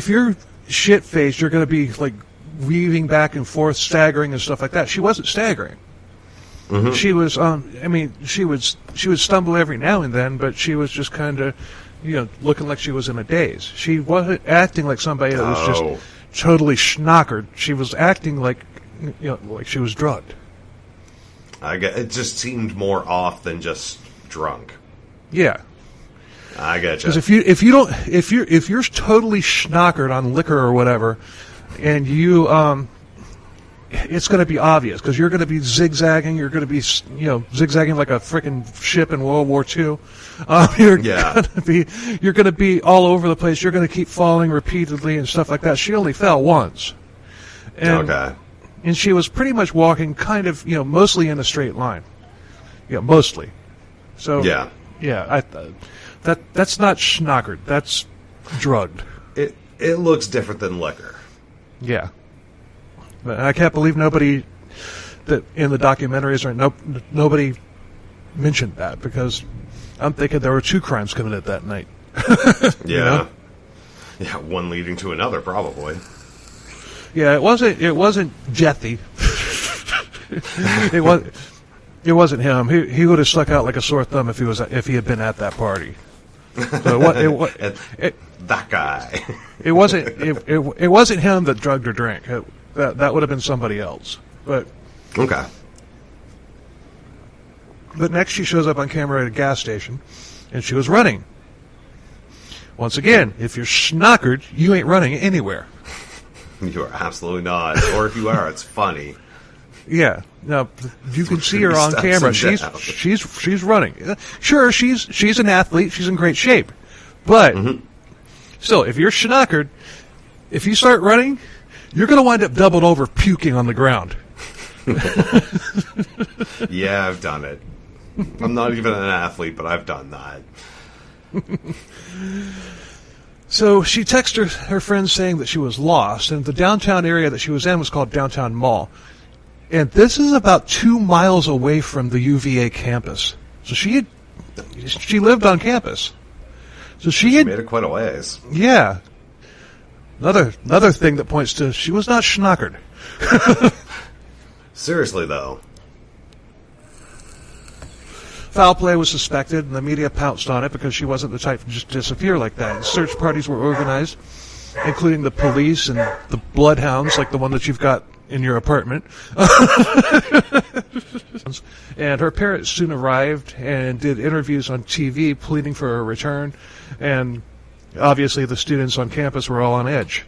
you're shit-faced, you're going to be like weaving back and forth, staggering and stuff like that. She wasn't staggering. Mm-hmm. She was, she would stumble every now and then, but she was just kind of, looking like she was in a daze. She wasn't acting like somebody that was just totally schnockered. She was acting like, like she was drugged. It just seemed more off than just drunk. Yeah. I get you. Because if you're totally schnockered on liquor or whatever, and you it's going to be obvious because you're going to be zigzagging. You're going to be zigzagging like a freaking ship in World War II. You're going to be all over the place. You're going to keep falling repeatedly and stuff like that. She only fell once. And she was pretty much walking kind of mostly in a straight line. Yeah, mostly. So that's not schnockered. That's drugged. It looks different than liquor. Yeah. But I can't believe nobody that in the documentaries nobody mentioned that, because I'm thinking there were 2 crimes committed that night. Yeah. Yeah, one leading to another probably. Yeah, it wasn't Jethy. It wasn't him. He would have stuck out like a sore thumb if he had been at that party. So that guy. It wasn't him that drugged her drink. That would have been somebody else. But okay. But next she shows up on camera at a gas station, and she was running. Once again, if you're schnockered, you ain't running anywhere. You are absolutely not. Or if you are, it's funny. Yeah. Now you can see her on camera. She's running. Sure, she's an athlete. She's in great shape. But still, if you're schnockered, if you start running, you're going to wind up doubled over, puking on the ground. Yeah, I've done it. I'm not even an athlete, but I've done that. So she texted her friends saying that she was lost, and the downtown area that she was in was called Downtown Mall. And this is about 2 miles away from the UVA campus. So she lived on campus. So she made it quite a ways. Yeah. Another thing that points to she was not schnockered. Seriously, though. Foul play was suspected, and the media pounced on it because she wasn't the type to just disappear like that. Search parties were organized, including the police and the bloodhounds, like the one that you've got in your apartment. And her parents soon arrived and did interviews on TV pleading for her return, and obviously the students on campus were all on edge.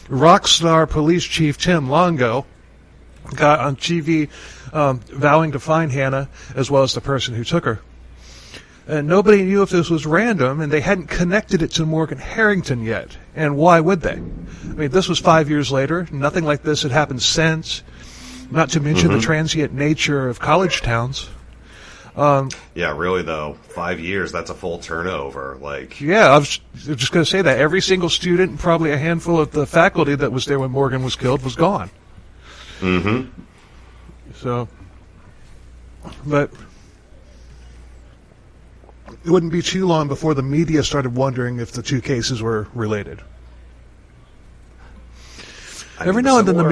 Rock star police chief Tim Longo got on TV vowing to find Hannah as well as the person who took her. And nobody knew if this was random, and they hadn't connected it to Morgan Harrington yet. And why would they? I mean, this was 5 years later. Nothing like this had happened since, not to mention the transient nature of college towns. Yeah, really, though. 5 years, that's a full turnover. Yeah, I was just going to say that. Every single student and probably a handful of the faculty that was there when Morgan was killed was gone. Mm-hmm. So, but it wouldn't be too long before the media started wondering if the two cases were related. Every now and then the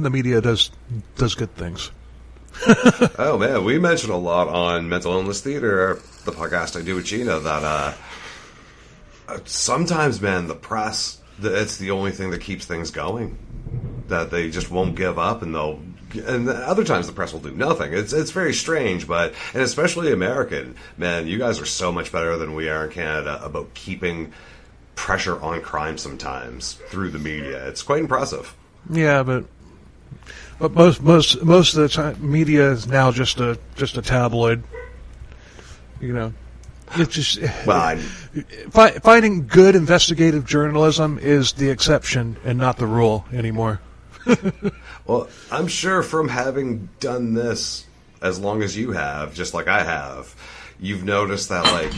media does good things. Oh man, we mentioned a lot on Mental Illness Theater, the podcast I do with Gina, that sometimes, man, the press, it's the only thing that keeps things going. That they just won't give up, and other times the press will do nothing. It's very strange, and especially American, man, you guys are so much better than we are in Canada about keeping pressure on crime sometimes through the media. It's quite impressive. Yeah, but most of the time, media is now just a tabloid. You know, it's just finding good investigative journalism is the exception and not the rule anymore. Well, I'm sure from having done this as long as you have, just like I have, you've noticed that, like,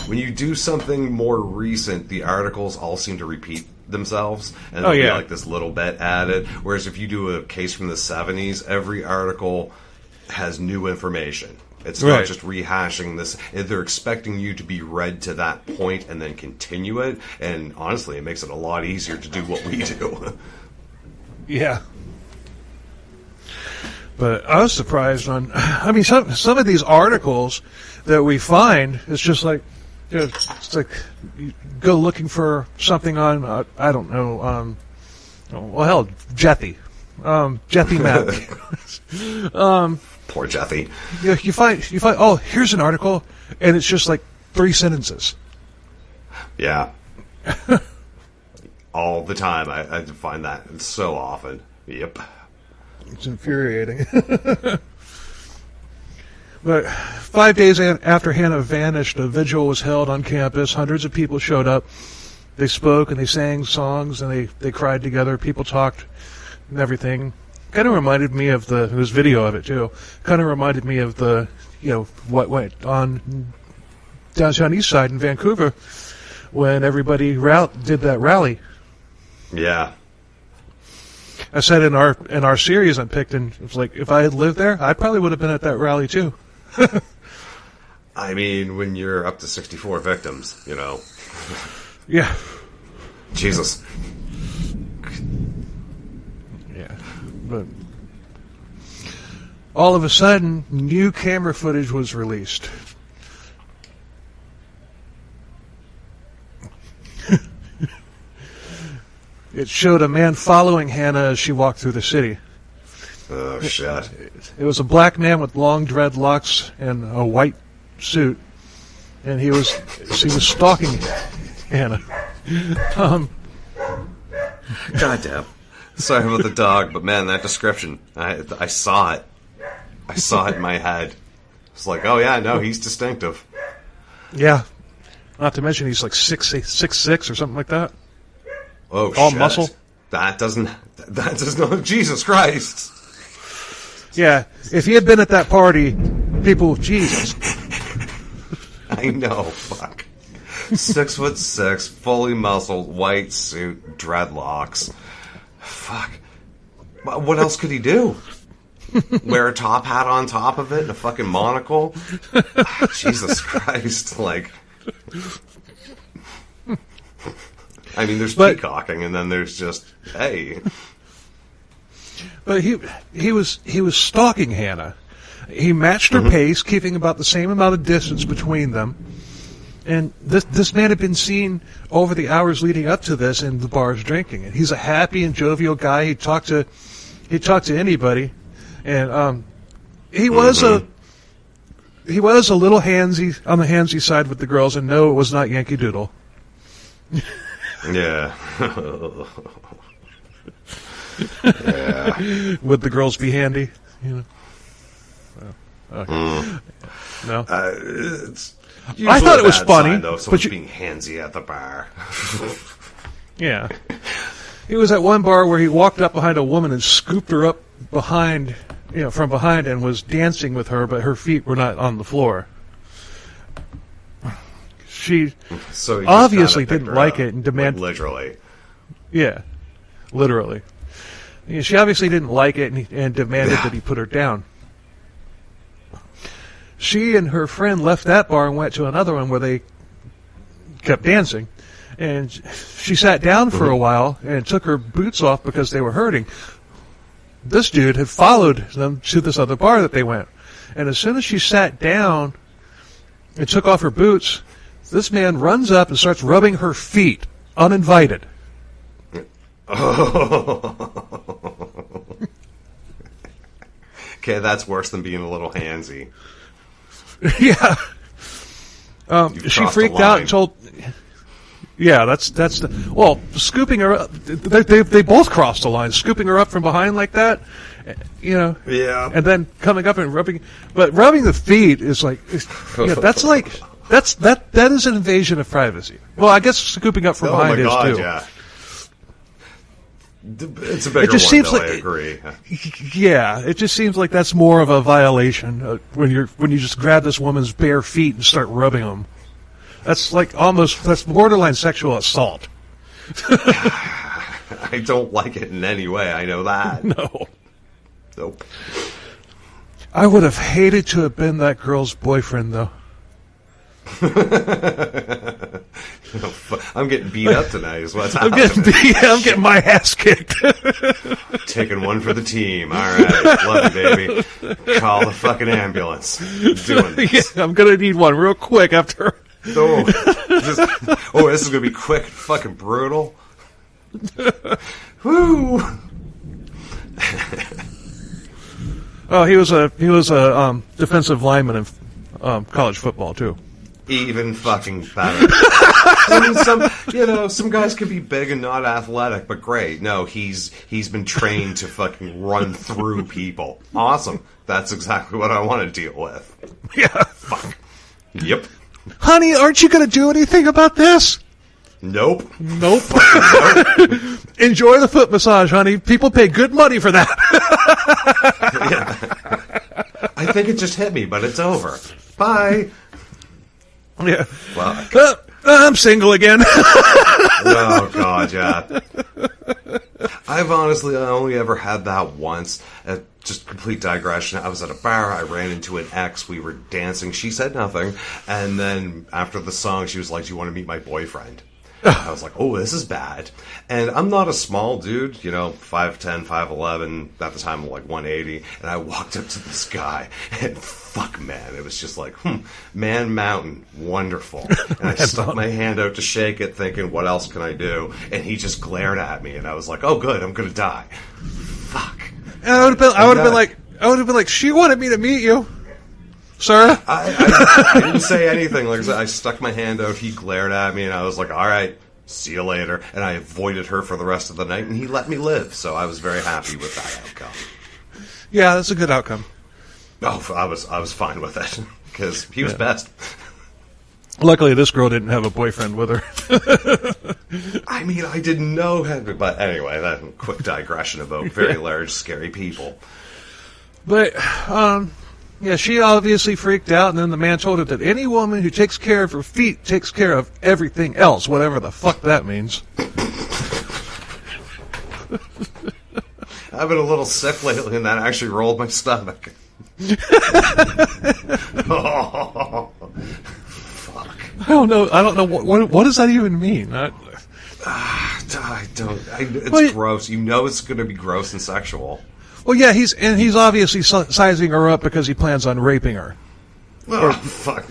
when you do something more recent, the articles all seem to repeat themselves, and there'll be like this little bit added. Whereas if you do a case from the 70s, every article has new information. It's not just rehashing this. They're expecting you to be read to that point and then continue it. And honestly, it makes it a lot easier to do what we do. Yeah. But I was surprised I mean, some of these articles that we find, it's just like, you know, it's like you go looking for something on, I don't know, well, hell, Jethy. Jethy Map. Poor Jethy. You find, oh, here's an article, and it's just like 3 sentences. Yeah. All the time. I find that so often. Yep. It's infuriating. But 5 days after Hannah vanished, a vigil was held on campus. Hundreds of people showed up. They spoke and they sang songs and they cried together. People talked and everything. Kind of reminded me of there was video of it too. Kind of reminded me of what went on downtown East Side in Vancouver when everybody did that rally. Yeah. I said in our series I picked, and it was like, if I had lived there, I probably would have been at that rally too. I mean, when you're up to 64 victims, you know. Yeah. Jesus. Yeah. But all of a sudden, new camera footage was released. It showed a man following Hannah as she walked through the city. Oh, shit. It was a black man with long dreadlocks and a white suit, and she was stalking Hannah. Goddamn. Sorry about the dog, but man, that description, I saw it. I saw it in my head. It's like, oh yeah, no, he's distinctive. Yeah. Not to mention he's like 6'6" or something like that. Oh, all shit. Muscle. That does not, Jesus Christ. Yeah, if he had been at that party, people, Jesus. I know, fuck. 6'6", fully muscled, white suit, dreadlocks. Fuck. What else could he do? Wear a top hat on top of it and a fucking monocle? Jesus Christ, like... I mean, there's peacocking, and then there's just, hey. But he was stalking Hannah. He matched her pace, keeping about the same amount of distance between them. And this man had been seen over the hours leading up to this in the bars drinking. And he's a happy and jovial guy. He'd talk to anybody. And he was a little handsy, on the handsy side with the girls. And no, it was not Yankee Doodle. Yeah. Yeah. Would the girls be handy? You know. No. I thought it was funny, sign, though, but being handsy at the bar. Yeah. He was at one bar where he walked up behind a woman and scooped her up behind, from behind, and was dancing with her, but her feet were not on the floor. She obviously didn't like it and demanded. Like literally. Yeah, literally. Yeah, she obviously didn't like it and demanded that he put her down. She and her friend left that bar and went to another one where they kept dancing. And she sat down for a while and took her boots off because they were hurting. This dude had followed them to this other bar that they went. And as soon as she sat down and took off her boots, this man runs up and starts rubbing her feet, uninvited. Okay, that's worse than being a little handsy. Yeah. She freaked out and told... Yeah, that's the... Well, scooping her up... They both crossed the line. Scooping her up from behind like that, Yeah. And then coming up and rubbing... But rubbing the feet is like... that's like... That is an invasion of privacy. Well, I guess scooping up from behind is too. Yeah. It's a bigger one, seems though, like, I agree. Yeah, it just seems like that's more of a violation when you just grab this woman's bare feet and start rubbing them. That's that's borderline sexual assault. I don't like it in any way. I know that. No. Nope. I would have hated to have been that girl's boyfriend, though. I'm getting beat up tonight is what's happening. I'm getting my ass kicked. Taking one for the team. All right. Love you, baby. Call the fucking ambulance. Doing this. Yeah, I'm going to need one real quick after. This is going to be quick and fucking brutal. Woo! Oh, he was a defensive lineman in college football, too. Even fucking better. I mean, some guys could be big and not athletic, but great. No, he's been trained to fucking run through people. Awesome. That's exactly what I want to deal with. Yeah. Fuck. Yep. Honey, aren't you going to do anything about this? Nope. Nope. Enjoy the foot massage, honey. People pay good money for that. Yeah. I think it just hit me, but it's over. Bye. Yeah. Fuck. I'm single again. Oh, God, yeah. I've honestly only ever had that once. Just complete digression. I was at a bar. I ran into an ex. We were dancing. She said nothing. And then after the song, she was like, "Do you want to meet my boyfriend?" I was like, oh, this is bad. And I'm not a small dude, 5'10", 5'11", at the time, like 180. And I walked up to this guy, and fuck, man, it was just like, Man Mountain, wonderful. And I stuck my hand out to shake it, thinking, what else can I do? And he just glared at me, and I was like, oh, good, I'm going to die. Fuck. And I would have been like, she wanted me to meet you. Sir? I didn't say anything. Like I said, I stuck my hand out. He glared at me, and I was like, all right, see you later. And I avoided her for the rest of the night, and he let me live. So I was very happy with that outcome. Yeah, that's a good outcome. Oh, I was fine with it, because he was best. Luckily, this girl didn't have a boyfriend with her. I mean, I didn't know. But anyway, that quick digression about very large, scary people. But, yeah, she obviously freaked out, and then the man told her that any woman who takes care of her feet takes care of everything else, whatever the fuck that means. I've been a little sick lately, and that actually rolled my stomach. Oh, fuck. I don't know. What does that even mean? I It's gross. You know it's going to be gross and sexual. Well, yeah, he's obviously sizing her up because he plans on raping her. Oh, fuck.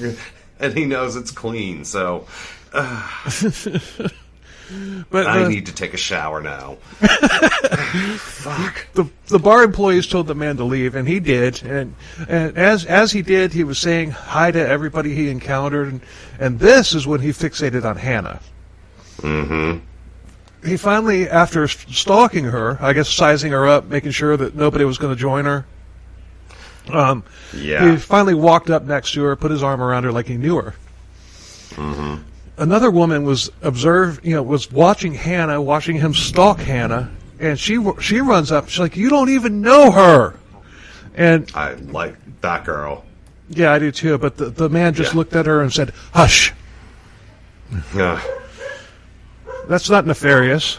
And he knows it's clean, so... But I need to take a shower now. Fuck. The bar employees told the man to leave, and he did. And as he did, he was saying hi to everybody he encountered. And this is when he fixated on Hannah. Mm-hmm. He finally, after stalking her, I guess sizing her up, making sure that nobody was going to join her, he finally walked up next to her, put his arm around her like he knew her. Mm-hmm. Another woman was watching Hannah, watching him stalk Hannah, and she runs up. She's like, "You don't even know her." And I like that girl. Yeah, I do too. But the man just looked at her and said, "Hush." Yeah. That's not nefarious.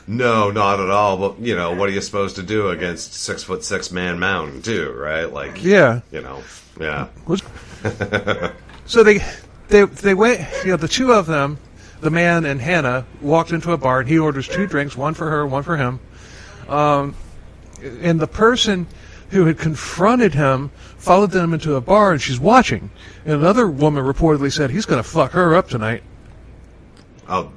No, not at all. But what are you supposed to do against 6'6" Man Mountain too, right? Like, yeah. Yeah. So they went. The two of them, the man and Hannah, walked into a bar, and he orders 2 drinks, one for her, one for him. And the person who had confronted him followed them into a bar, and she's watching. And another woman reportedly said, "He's going to fuck her up tonight." Oh,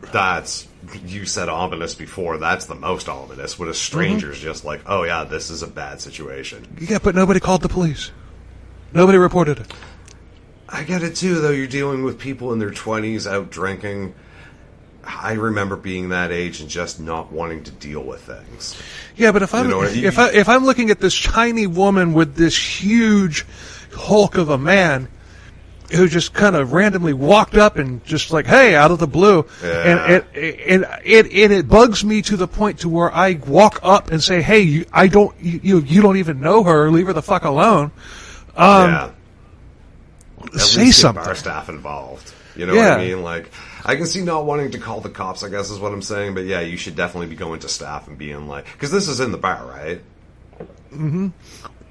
you said ominous before. That's the most ominous. When a stranger's just like, "Oh yeah, this is a bad situation." Yeah, but nobody called the police. Nobody reported it. I get it too, though. You're dealing with people in their 20s out drinking. I remember being that age and just not wanting to deal with things. Yeah, but if I'm looking at this tiny woman with this huge hulk of a man who just kind of randomly walked up and just like, "Hey," out of the blue, and it bugs me to the point to where I walk up and say, "Hey, you don't even know her. Leave her the fuck alone." Say something. Bar staff involved. You know what I mean? Like, I can see not wanting to call the cops, I guess is what I'm saying. But yeah, you should definitely be going to staff and being like, because this is in the bar, right? Mm-hmm.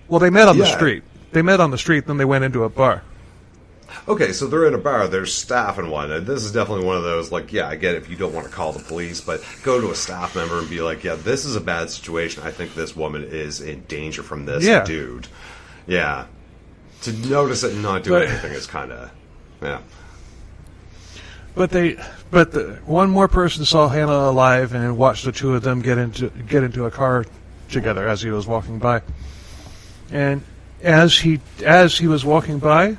Well, they met on the street. They met on the street, then they went into a bar. Okay, so they're in a bar, there's staff and whatnot. This is definitely one of those, like, yeah, I get it if you don't want to call the police, but go to a staff member and be like, "Yeah, this is a bad situation. I think this woman is in danger from this dude." Yeah. To notice it and not do anything is kind of, But one more person saw Hannah alive and watched the two of them get into a car together as he was walking by. And as he was walking by,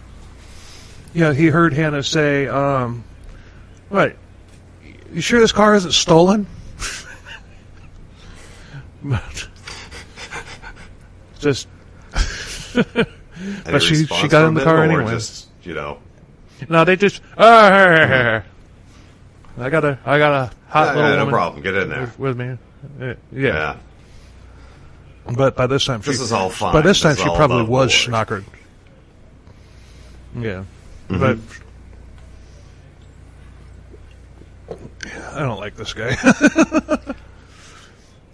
he heard Hannah say, "What? You sure this car isn't stolen?" Just. But she got in the car anyway. Just, No, they just. I got a hot little woman. No problem. Get in there with me. Yeah. But by this time, this is all fine. By this time, she probably was schnockered. Yeah, but I don't like this guy.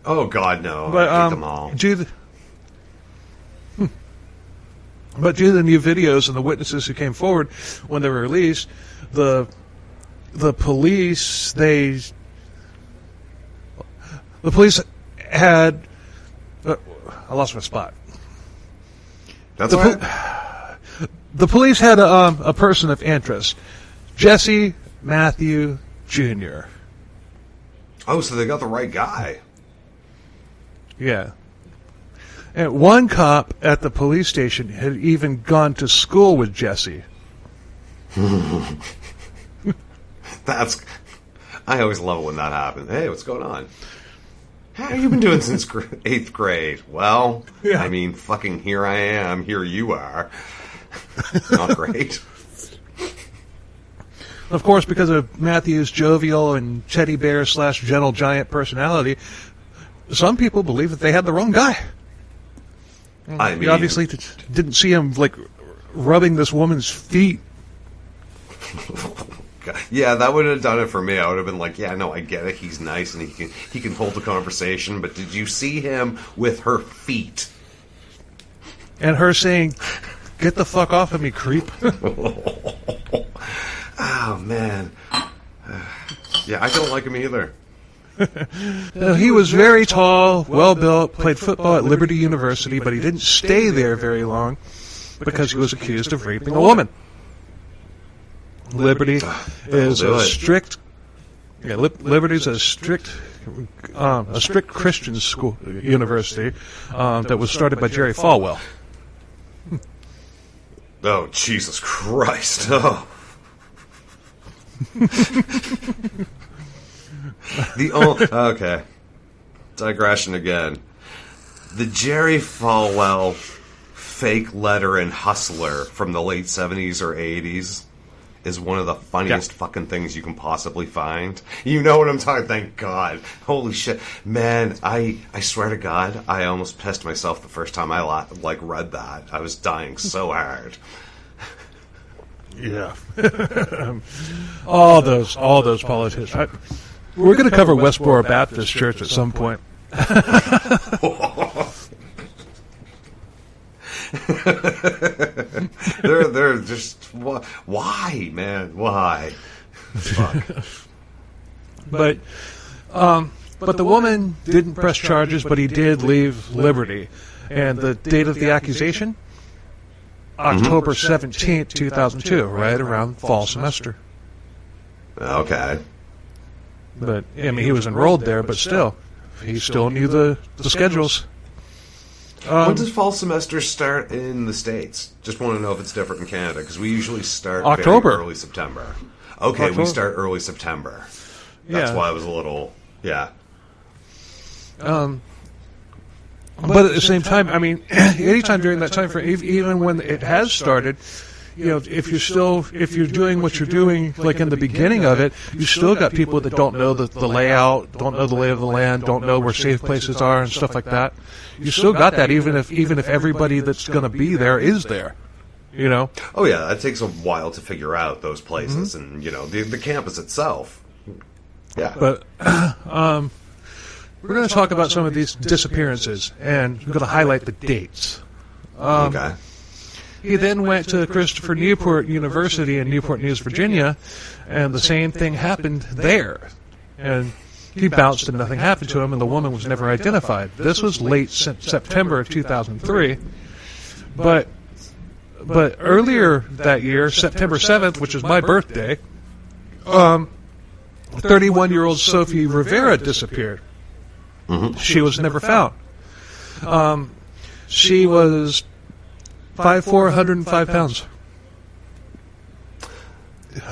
Oh God, no! But I hate them all. But due to the new videos and the witnesses who came forward when they were released, the police had I lost my spot. That's right. The police had a person of interest, Jesse Matthew Jr. Oh, so they got the right guy. Yeah. And one cop at the police station had even gone to school with Jesse. I always love it when that happens. Hey, what's going on? How have you been doing since 8th grade? Well, I mean, fucking here I am. Here you are. Not great. Of course, because of Matthew's jovial and teddy bear / gentle giant personality, some people believe that they had the wrong guy. I mean, you obviously didn't see him like rubbing this woman's feet. Yeah, that would have done it for me. I would have been like, "Yeah, no, I get it. He's nice and he can hold the conversation." But did you see him with her feet? And her saying, "Get the fuck off of me, creep." Oh man, yeah, I don't like him either. Now, he was very tall, well-built, played football at Liberty University, but he didn't stay there very long because he was accused of raping a woman. Liberty is a strict... Yeah, Liberty's a strict Christian school university that was started by Jerry Falwell. Oh, Jesus Christ! Oh. Okay. Digression again. The Jerry Falwell fake letter and hustler from the late 70s or 80s is one of the funniest fucking things you can possibly find. You know what I'm talking? Thank God. Holy shit. Man, I swear to God, I almost pissed myself the first time I read that. I was dying so hard. Yeah. all those politicians. We're going to cover Westboro Baptist Church at some point. they're just why, man? Why? Fuck. But the woman didn't press charges, but he did leave Liberty. And the date of the accusation? October 17th, 2002, right around fall semester. Okay. But, I mean, he was enrolled there, but still, he still knew the schedules. When does fall semester start in the States? Just want to know if it's different in Canada, because we usually start October. Early September. Okay, October. We start early September. That's why I was a little, But at the same time, I mean, anytime during that time frame, even when it has started, you know, if you're doing what you're doing, like in the beginning of it, you still got people that don't know the layout, don't know the lay of the land, don't know where safe places are and stuff like that. You still got that, even if everybody that's going to be there is there, you know. Oh yeah, it takes a while to figure out those places, and you know the campus itself. Yeah, but we're going to talk about some of these disappearances, and we're going to highlight the dates. Okay. He then went to Christopher Newport University in Newport News, Virginia, and the same thing happened there. And he bounced and nothing happened to him, and the woman was never identified. This was late September of 2003. But earlier that year, September 7th, which is my birthday, 31-year-old Sophie Rivera disappeared. Mm-hmm. She was never found. She was 5'4", 105 pounds.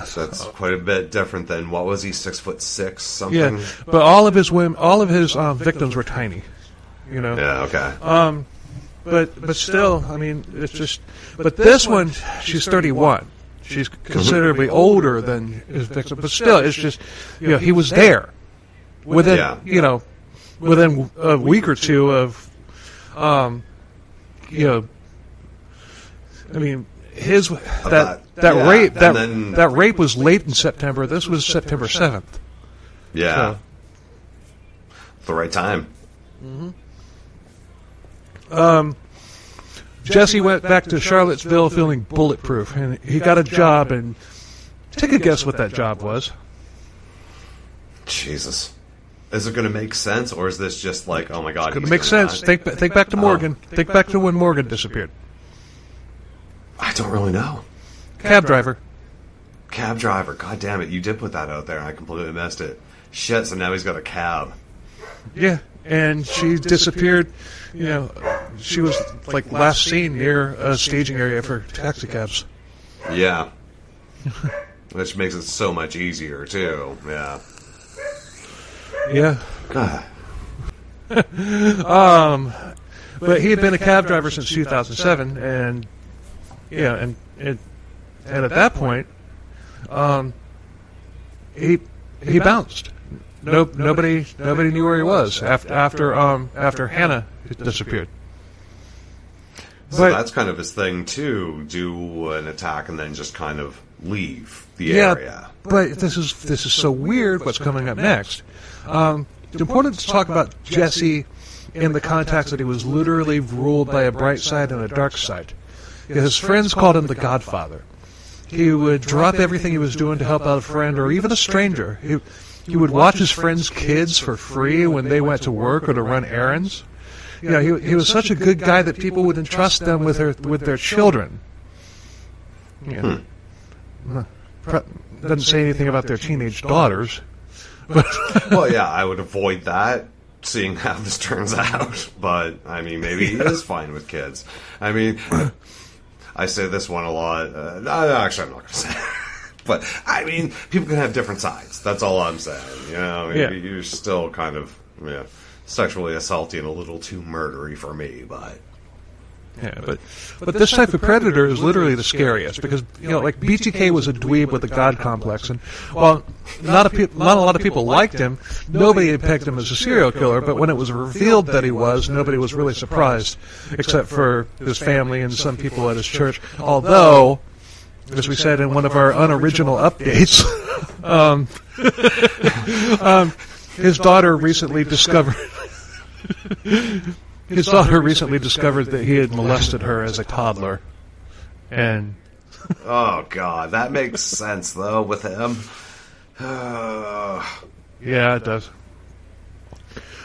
So that's quite a bit different than, what was he, 6'6", something? Yeah, but all of his victims were tiny. You know. Yeah. Okay. But still, I mean, it's just. But this one, she's 31. She's considerably older than his victim, but still, it's just, you know, he was there within a week or two of, you know. I mean, that rape was late in September. This was September 7th. Yeah, so. The right time. Mm-hmm. Jesse went back to Charlottesville feeling bulletproof, and he got a job. And take a guess what that job was. Jesus. Is it going to make sense, or is this just like, oh my God? It's going to make sense. Think back to Morgan. Think back to when Morgan disappeared. I don't really know. Cab driver. Cab driver. God damn it! You did put that out there, and I completely missed it. Shit! So now he's got a cab. Yeah, and she disappeared. You know, she was like last seen near a staging area for taxi cabs. Yeah. Which makes it so much easier too. Yeah. Yeah. God. But he had been a cab driver since 2007, and yeah, and at that point, he bounced. Nobody knew where he was after Hannah disappeared. So that's kind of his thing too. Do an attack and then just kind of leave the area. But this is so weird. What's coming up next? It's important to talk about Jesse in the context that he was literally ruled by a bright side and a dark side. His friends called him the Godfather. He would drop everything he was doing to help out a friend or even a stranger. he would watch his friends' kids for free when they went to work or to run errands. You know, he was such a good guy that people would entrust them with their children. You know, doesn't say anything about their teenage daughters. But well, yeah, I would avoid that, seeing how this turns out. But, I mean, maybe he is fine with kids. I mean, I say this one a lot. Actually, I'm not going to say it. But, I mean, people can have different sides. That's all I'm saying. You know, you're still kind of sexually assaulty and a little too murdery for me, but... Yeah, but this type of predator is literally the scariest because, you know, like BTK was a dweeb with a god complex, and while not a lot of people liked him, nobody had pegged him as a serial killer, but when it was revealed that he was, nobody was really surprised, except for his family and some people at his church, although, as we said in one of our unoriginal updates, his daughter recently discovered... His daughter recently discovered that he had molested her as a toddler, and... Oh, God, that makes sense, though, with him. Yeah, it does.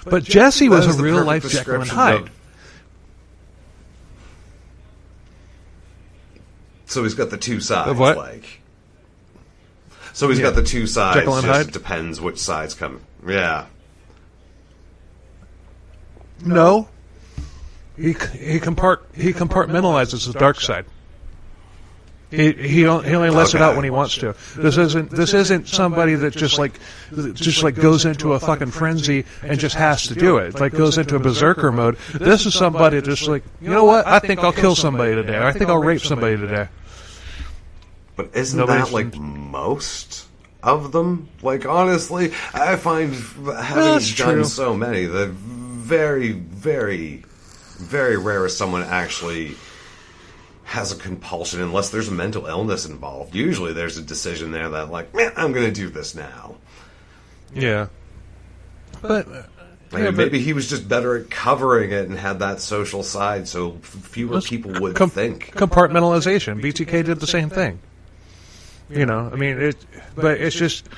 But Jesse was a real-life Jekyll and Hyde. So he's got the two sides, of what? like... So he's got the two sides, Jekyll and just Hyde? depends which side's coming. Yeah. No. He compartmentalizes the dark side. He only lets it out when he wants to. This isn't somebody that just goes into a fucking frenzy and just has to do it. Like goes into a berserker mode. This is somebody just like, you know what? I think I'll kill somebody today. I think I'll rape somebody today. But isn't that like most of them? Like honestly, I find having done so many that very, very, very rare is someone actually has a compulsion unless there's a mental illness involved. Usually there's a decision there that like, man, I'm going to do this now. Yeah. But... maybe he was just better at covering it and had that social side so fewer people would think. Compartmentalization. BTK did the same thing. You know, I mean, but it's just...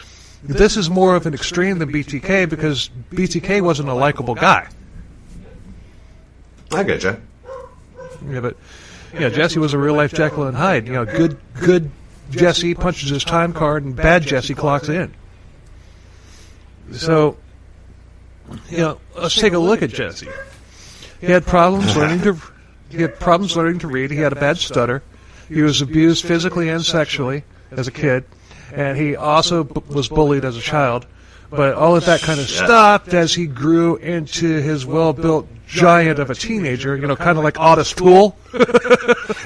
This is more of an extreme than BTK because BTK wasn't a likable guy. I get you. Yeah, but Jesse was a real life Jekyll and Hyde. You know, good Jesse punches his time card, and bad Jesse clocks in. So, you know, let's take a look at Jesse. He had problems learning to read. He had a bad stutter. He was abused physically and sexually as a kid, and he also was bullied as a child. But all of that kind of stopped as he grew into his well-built giant of a teenager, you know, kind of like Otis Toole.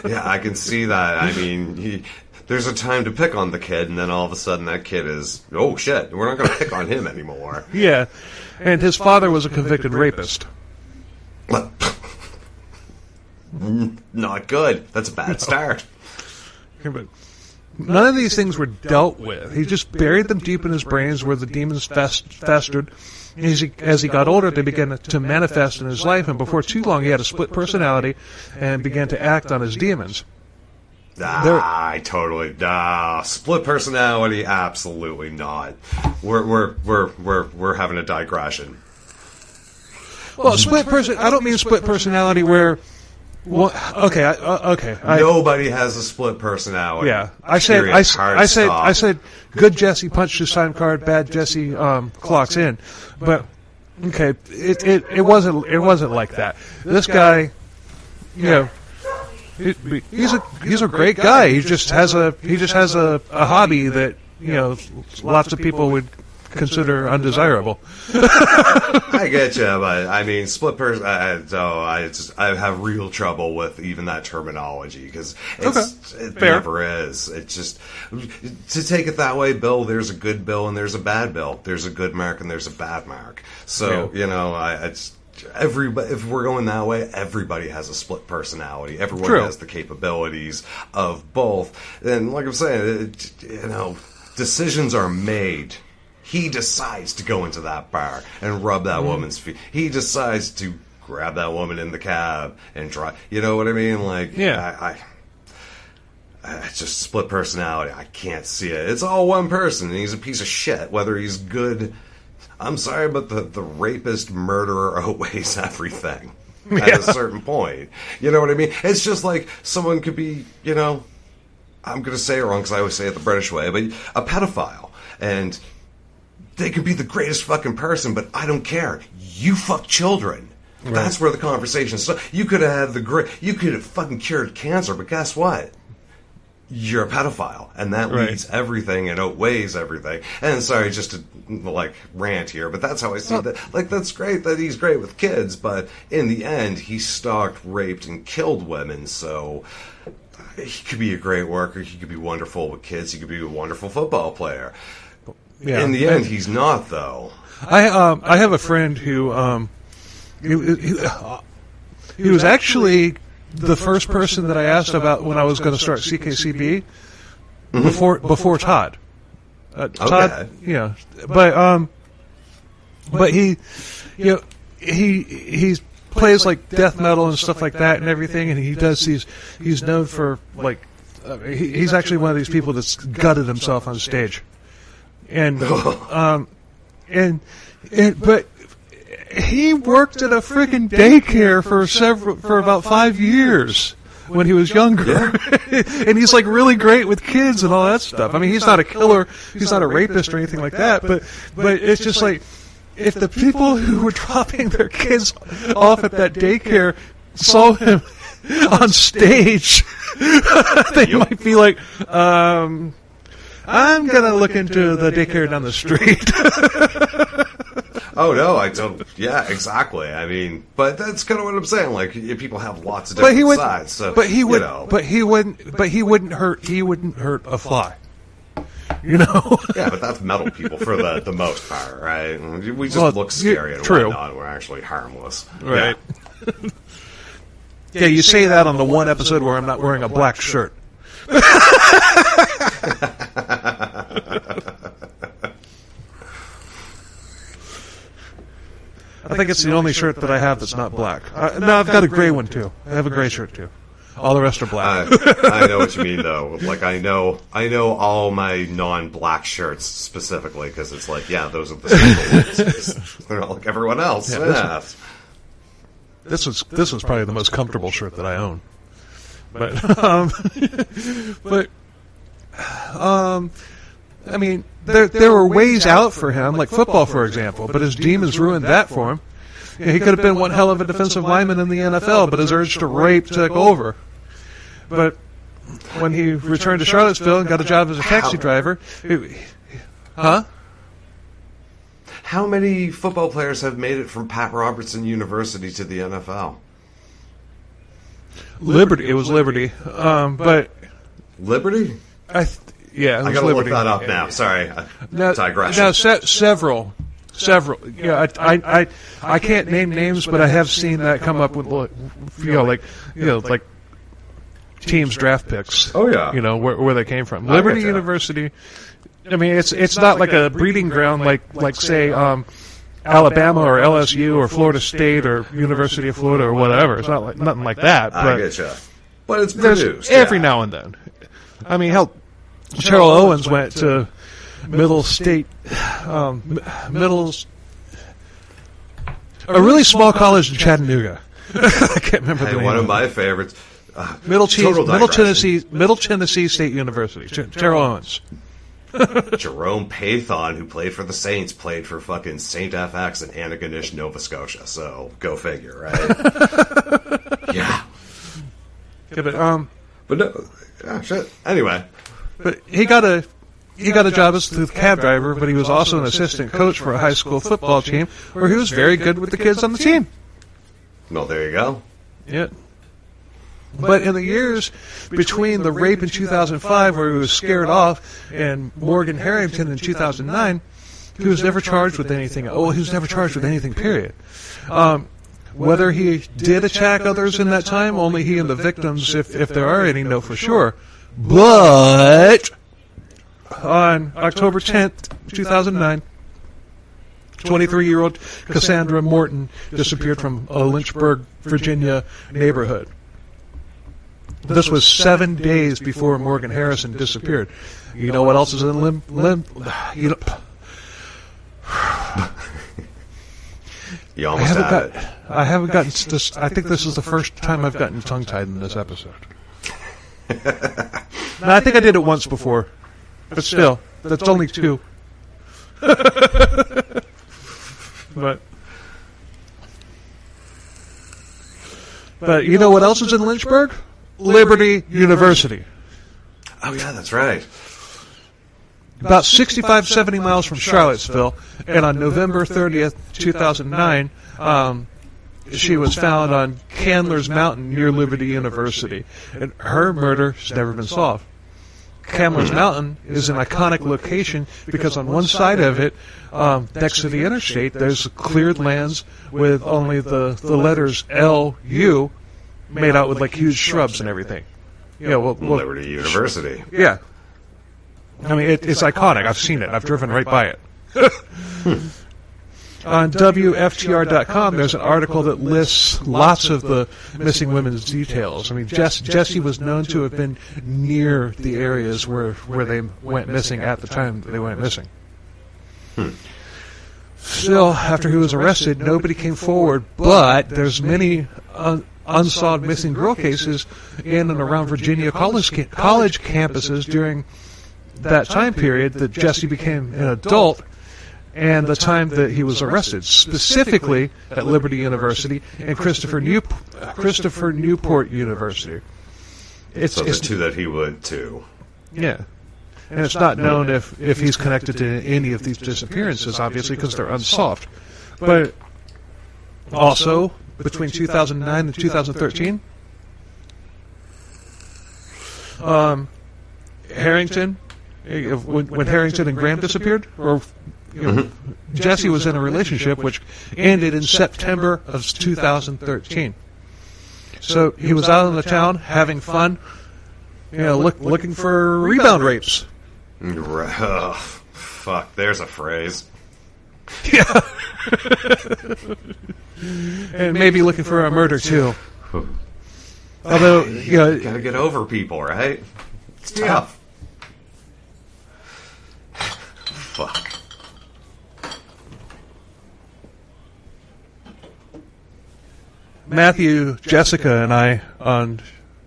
Yeah, I can see that. I mean, there's a time to pick on the kid, and then all of a sudden that kid is, oh shit, we're not going to pick on him anymore. Yeah, and his father was a convicted rapist. Not good. That's a bad start. But none of these things were dealt with. He just buried them deep in his brains where the demons festered. As he got older, they began to manifest in his life, and before too long he had a split personality and began to act on his demons. Split personality, absolutely not. We're having a digression. Well, I don't mean split personality where... Well, okay. Nobody has a split personality. Yeah, I said, good Jesse punched his time card, bad Jesse clocks in, but okay, it wasn't like that. This guy, you know, he's a great guy. He just has a hobby that, you know, lots of people would consider undesirable. I get you, but I mean, split person. I have real trouble with even that terminology because it never is. It's just to take it that way, Bill. There's a good Bill and there's a bad Bill. There's a good Mark and there's a bad Mark. So you know, everybody. If we're going that way, everybody has a split personality. Everyone has the capabilities of both. And like I'm saying, you know, decisions are made. He decides to go into that bar and rub that woman's feet. He decides to grab that woman in the cab and drive. You know what I mean? Like, yeah. it's just split personality. I can't see it. It's all one person, and he's a piece of shit. Whether he's good, I'm sorry, but the rapist murderer outweighs everything at a certain point. You know what I mean? It's just like someone could be, you know, I'm going to say it wrong because I always say it the British way, but a pedophile, and they could be the greatest fucking person, but I don't care. You fuck children. Right. That's where the conversation starts. You could have you could have fucking cured cancer, but guess what? You're a pedophile, and that leads everything and outweighs everything. And sorry, just to like rant here, but that's how I see that. Like, that's great that he's great with kids, but in the end, he stalked, raped, and killed women. So he could be a great worker. He could be wonderful with kids. He could be a wonderful football player. Yeah. In the end, he's not, though. I have a friend who he was actually the first person that I asked about when I was going to start CKCB before Todd. Todd, yeah, but he, you know, he plays like death metal and stuff like that and everything, and he does these. He's known for like he's actually one of these people that's gutted himself on stage, and but he worked at a freaking daycare for about 5 years when he was younger. And he's like really great with kids and all that stuff. I mean, he's not a killer, he's not a rapist or anything like that, but it's just like, if the people who were dropping their kids off at that daycare saw him on stage, they might be like, I'm gonna look into the daycare down the street. Oh no, I don't. Yeah, exactly. I mean, but that's kind of what I'm saying. Like, people have lots of different sides. So, but he would. You know. But he wouldn't hurt. He wouldn't hurt a fly. You know. Yeah, but that's metal people for the most part, right? We just look scary and whatnot. We're actually harmless, right? Yeah. Yeah, you say that on the one episode where I'm not wearing a black shirt. I think it's the only shirt that I have that's not black. No, I've got a gray one too. I have a gray shirt too. All the rest are black. I know what you mean, though. Like, I know all my non-black shirts specifically because it's like, yeah, those are the simple ones. They're not like everyone else. Yeah. This was probably the most comfortable shirt that I own. But I mean, there were ways out for him, like football, for example, but his demons ruined that for him. You know, he could have been one hell of a defensive lineman in the NFL, but his urge to rape took over. But when he returned to Charlottesville and got a job as a taxi driver, How many football players have made it from Pat Robertson University to the NFL? Liberty. It was Liberty. But Liberty? Yeah, I gotta look that up now. Sorry, digression. No, several. Yeah, I can't name names, but I have seen that come up with like teams' draft picks. Oh yeah, you know where they came from. Liberty University. I mean, it's not like a breeding ground like say Alabama or LSU or Florida State or University of Florida or whatever. It's not like nothing like that. But I get you. But it's produced every now and then. I mean, hell. Cheryl Owens went to a really small college in Chattanooga. I can't remember the name. One of my favorites, Middle Tennessee State University. Cheryl Owens. Jerome Pathon, who played for the Saints, played for fucking Saint FX in Antigonish, Nova Scotia. So go figure, right? Yeah. But no, shit. Anyway. But he got a job as the cab driver, but he was also an assistant coach for a high school football team where he was very good with the kids on the team. Well, there you go. Yeah. But in the years between the rape in 2005, where he was scared off, and Morgan Harrington in 2009, he was never charged with anything. Oh, he was never charged with anything, period. Whether he did attack others in that time, only he and the victims, if there are any, know for sure. But on October 10th, 2009, 23-year-old Cassandra Morton disappeared from a Lynchburg, Virginia neighborhood. This was 7 days before Morgan Harrison disappeared. You know what else is in you know, You almost had it. I haven't gotten this. I think this is the first time I've gotten tongue-tied in this episode. No, I think I did it once before, but still, that's only 2. But you know what else is in Lynchburg? Liberty University. Oh yeah, that's right. About 65, 70 miles from Charlottesville, and on November 30th, 2009, she was found on Candler's Mountain near Liberty University. And her murder has never been solved. Candler's Mountain is an iconic location because on one side of it, next to the interstate, there's cleared lands with only the letters L-U made out with like huge shrubs and everything. You know, Liberty University. Yeah. I mean, it's iconic. I've seen it. I've driven right by it. On WFTR.com, there's an article that lists lots of the missing women's details. I mean, Jessie was known to have been near the areas where they went missing at the time that they went missing. Still, after he was arrested, nobody came forward, but there's many unsolved missing girl cases in and around Virginia college campuses during that time period that Jessie became an adult and the time that he was arrested, specifically at Liberty University and Christopher Newport University. So the 2 that he went to. Yeah. And it's not known if he's connected to any of these disappearances, obviously, because they're unsolved. But also, between 2009 and 2013, Harrington, when Harrington and Graham disappeared, or Jessie was in a relationship which ended in September of 2013. So he was out in the town having fun, looking for rebound rapes. Oh, fuck, there's a phrase. Yeah. And maybe looking for a murder too. Although, you gotta get over people, right? It's tough. Fuck. Matthew, Jessica, and I, on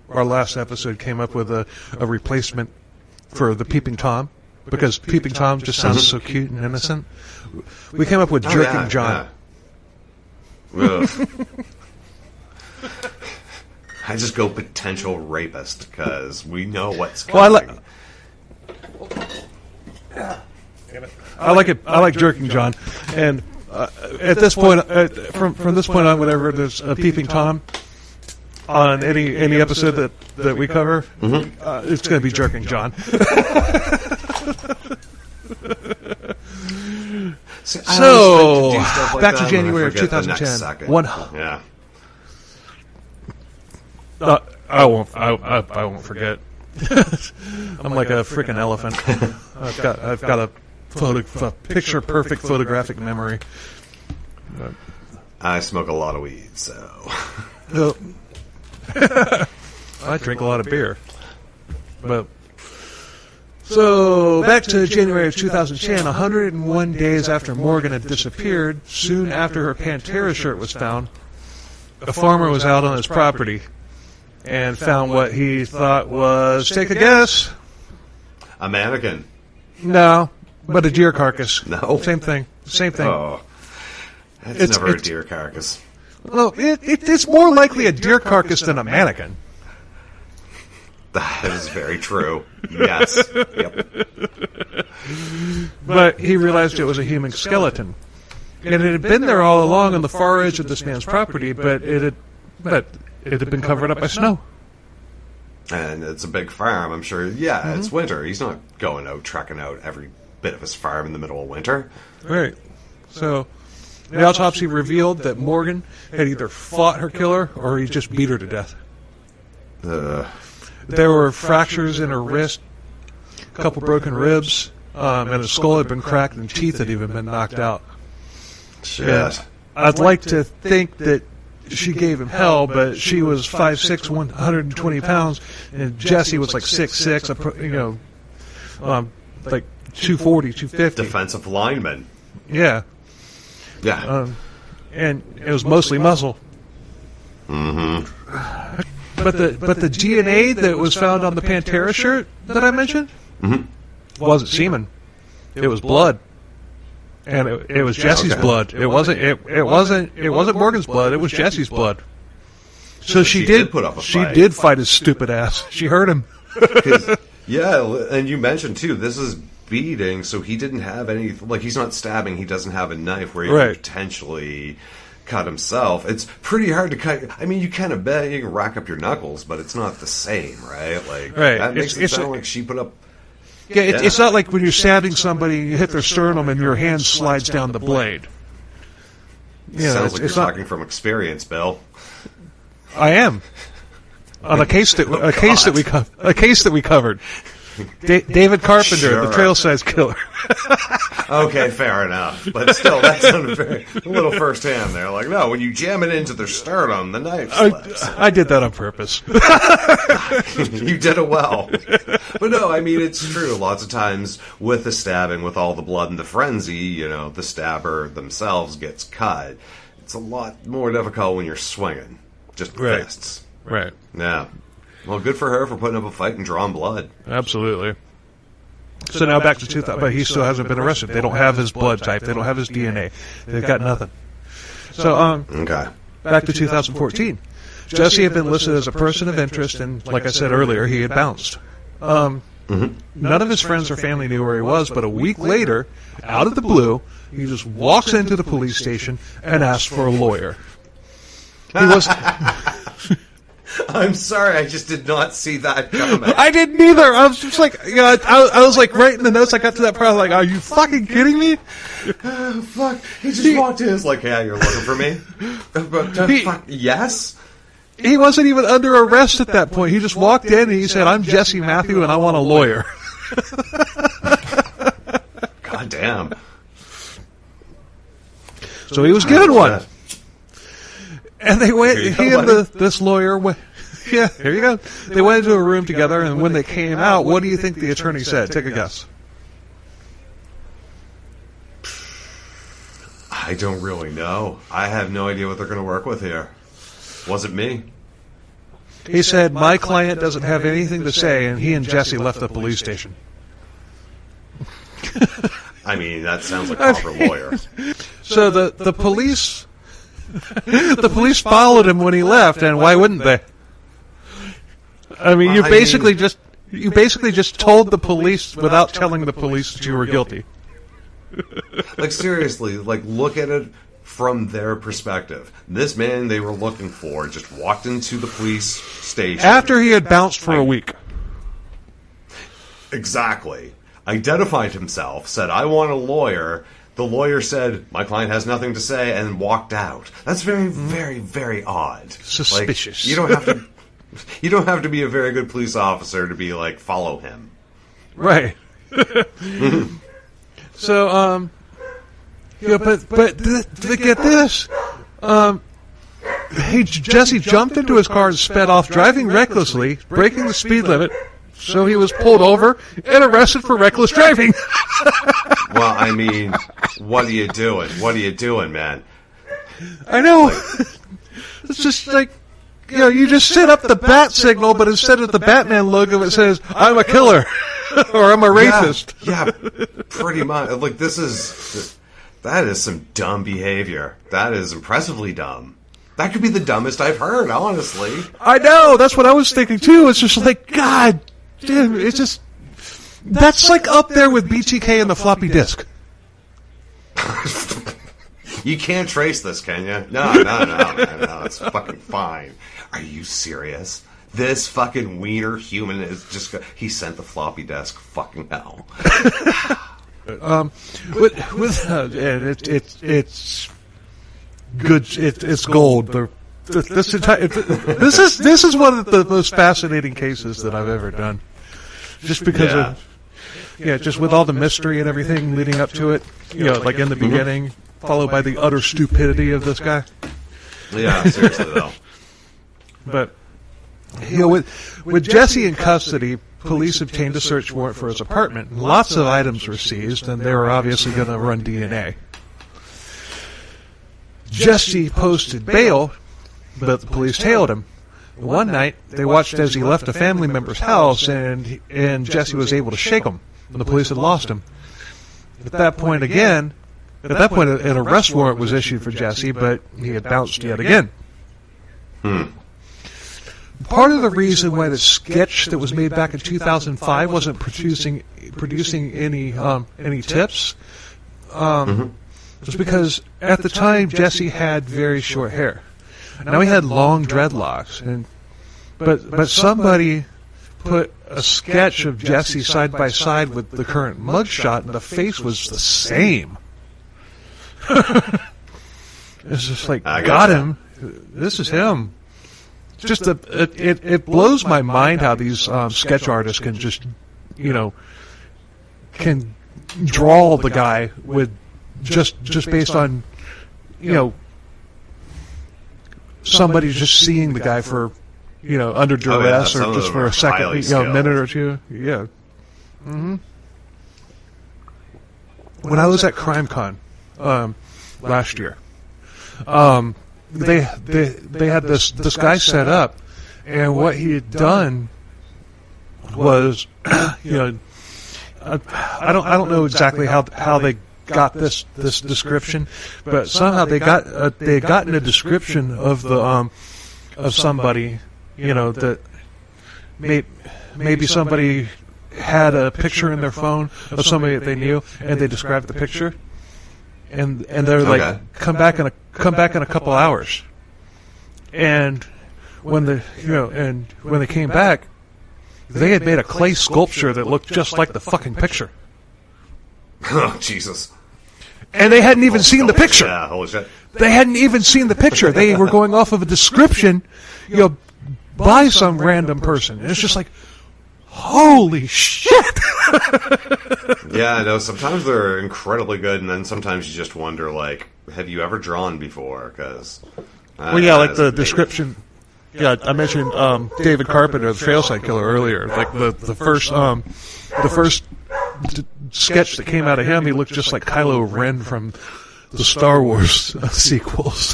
our last episode, came up with a replacement for the Peeping Tom, because Peeping Tom just sounds so cute and innocent. We came up with Jerking John. Yeah. I just go potential rapist, because we know what's coming. I like it. I like Jerking John, and at this point, from this point on, whenever there's a Peeping Tom on any episode that we cover, it's going to be Jerking John. So back to January of 2010. Yeah. I won't forget. I'm like a freaking elephant. I've got a picture perfect photographic memory. I smoke a lot of weed, so I drink a lot of beer. But so back to January of 2010, 101 days after Morgan had disappeared, soon after her Pantera shirt was found, a farmer was out on his property and found what he thought was, take a guess, a mannequin. No, but a deer carcass. No, same thing. Oh, it's never a deer carcass. Well, it's more likely a deer carcass than a mannequin. That is very true. Yes. Yep. But he realized it was a human skeleton, and it had been there all along on the far edge of this man's property, but it had been covered up by snow. And it's a big farm, I'm sure. Yeah, It's winter. He's not going out, trekking out every bit of his farm in the middle of winter. Right. So the autopsy revealed that Morgan had either fought her killer or he just beat her to death. There were fractures in her wrist, a couple broken ribs, and her skull had been cracked and teeth had even been knocked out. Shit. I'd like to think that she gave him hell, but she was 5'6", 120 pounds, and Jesse was like 6'6", like 240, 250. Defensive lineman. Yeah. Yeah. And it was mostly muscle. Mm-hmm. But the DNA that was found on the Pantera shirt that I mentioned wasn't semen. It was blood. And it was Jesse's blood. It wasn't Morgan's blood. It was Jesse's blood. So she did put up a fight. She did fight his stupid ass. She hurt him. Yeah, and you mentioned too, this is beating, so he didn't have any, like, he's not stabbing, he doesn't have a knife where he could potentially cut himself. It's pretty hard to cut. I mean, you kind of bet you can rack up your knuckles, but it's not the same, right? Like, that makes it sound like she put up. Yeah, it's not like when you're stabbing somebody, you hit their sternum and your hand slides down the blade. Sounds like you're talking from experience, Bill. I am. On a case that we covered. David Carpenter, the trail size killer. Okay, fair enough. But still, that sounded a little firsthand there. Like, no, when you jam it into their sternum, the knife slips. I did that on purpose. You did it well. But no, I mean, it's true. Lots of times with the stabbing, with all the blood and the frenzy, the stabber themselves gets cut. It's a lot more difficult when you're swinging. Just fists. Right. Yeah. Well, good for her for putting up a fight and drawing blood. Absolutely. So now back to 2000, but he still hasn't been arrested. They don't have his blood type. They don't have his DNA. They've got nothing. So, back to 2014. Jesse had been listed as a person of interest, and like I said earlier, he had bounced. None of his friends or family knew where he was, but a week later, out of the blue, he just walks into the police station and asks for a lawyer. He was... I'm sorry, I just did not see that coming. I didn't either. I was just like, I was like writing the notes. I got to that part, I was like, are you fucking kidding me? Fuck. He just walked in. It's like, yeah, you're looking for me? Fuck. Yes? He wasn't even under arrest at that point. He just walked in and he said, I'm Jesse Matthew and I want a lawyer. God damn. So he was given one. And they went, this lawyer went, yeah, here you go. They went into a room together, and when they came out, what do you think the attorney said? Take a guess. I don't really know. I have no idea what they're going to work with here. Wasn't me. He said, my client doesn't have anything to say, and he and Jesse left the police station. I mean, that sounds like a proper lawyer. So the police... the police followed him when he left, and why wouldn't they? I mean, you basically just told the police without telling the police that you were guilty. Like, seriously, like, look at it from their perspective. This man they were looking for just walked into the police station after he had bounced for a week. Exactly. Identified himself, said, I want a lawyer. The lawyer said, my client has nothing to say, and walked out. That's very, very, very odd. Suspicious. Like, you don't have to be a very good police officer to be like, follow him. Right. So, but get this. Jesse jumped into his car and sped off, driving recklessly, breaking the speed limit. So he was pulled over and arrested for reckless driving. Well, I mean, what are you doing? What are you doing, man? I know. It's just like, you just set up the bat signal, but instead of the Batman logo, it says, I'm a killer, or I'm a rapist. Yeah, pretty much. Like, that is some dumb behavior. That is impressively dumb. That could be the dumbest I've heard, honestly. I know, that's what I was thinking too. It's just like, God damn, it's just, that's like up there with BTK and the floppy disk. You can't trace this, can you? No, man, it's fucking fine. Are you serious? This fucking wiener human is just, he sent the floppy disk, fucking hell. It's good. It's gold. This is one of the most fascinating cases that I've ever done. Just because of just with all the mystery and everything leading up to it. Like in the beginning, followed by the utter stupidity of this guy. Yeah, seriously though. But with Jesse in custody, police obtained a search warrant for his apartment. Lots of items were seized, and they were obviously going to run DNA. Jesse posted bail, but the police tailed him. One night, they watched as he left a family member's house, and Jesse was able to shake him, and the police had lost him. At that point, an arrest warrant was issued for Jesse, but he had bounced yet again. Part of the reason why the sketch that was made back in 2005 wasn't producing any tips was because at the time Jesse had very short hair. Now he had long dreadlocks, but somebody put a sketch of Jesse side by side with the current mugshot, and the face was the same. It's just like, got him. This is him. Just it blows my mind how these sketch artists can just, can draw the guy with just based on, somebody just seeing the guy for, under duress or just for a second, minute or two. Yeah. Mm-hmm. When I was at CrimeCon last year, they had this guy set up, and what he had done was, I don't know exactly how they got this description, but somehow they had gotten a description of the of somebody, that maybe somebody had a picture in their phone of somebody that they knew, and they described the picture, and they're like, come back in a couple hours, and when they came back, they had made a clay sculpture that looked just like the fucking picture. Oh, Jesus. And they hadn't even seen the picture. Yeah, holy shit. They hadn't even seen the picture. They were going off of a description, by some random person. And it's just like, holy shit! Yeah, I know. Sometimes they're incredibly good, and then sometimes you just wonder, like, have you ever drawn before? Because, like the description. Yeah, I mentioned David Carpenter, the Trailside Killer, earlier. Like the first sketch that came out of him, he looked just like Kylo Ren from the Star Wars sequels.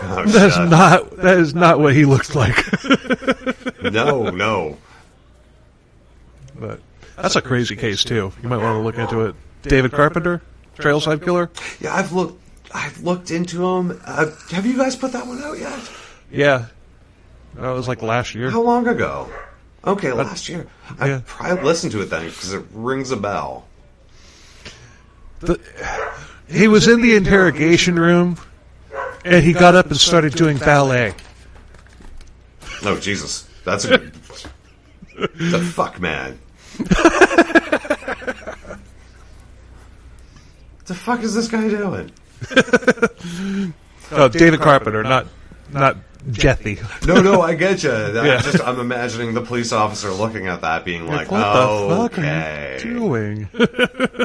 That is not what he looked like. No. But that's a crazy case too. You might want to look into it. David Carpenter, Trailside Killer. Yeah, I've looked into him. Have you guys put that one out yet? Yeah, that was like last year. How long ago? Okay, last year. I probably listened to it then because it rings a bell. He was in the interrogation room, and he got up and started doing ballet. Oh, Jesus. That's a good... The fuck, man. What the fuck is this guy doing? Oh, David Carpenter, not Jeffy. No, I get you. I'm imagining the police officer looking at that being like, what the fuck are you doing?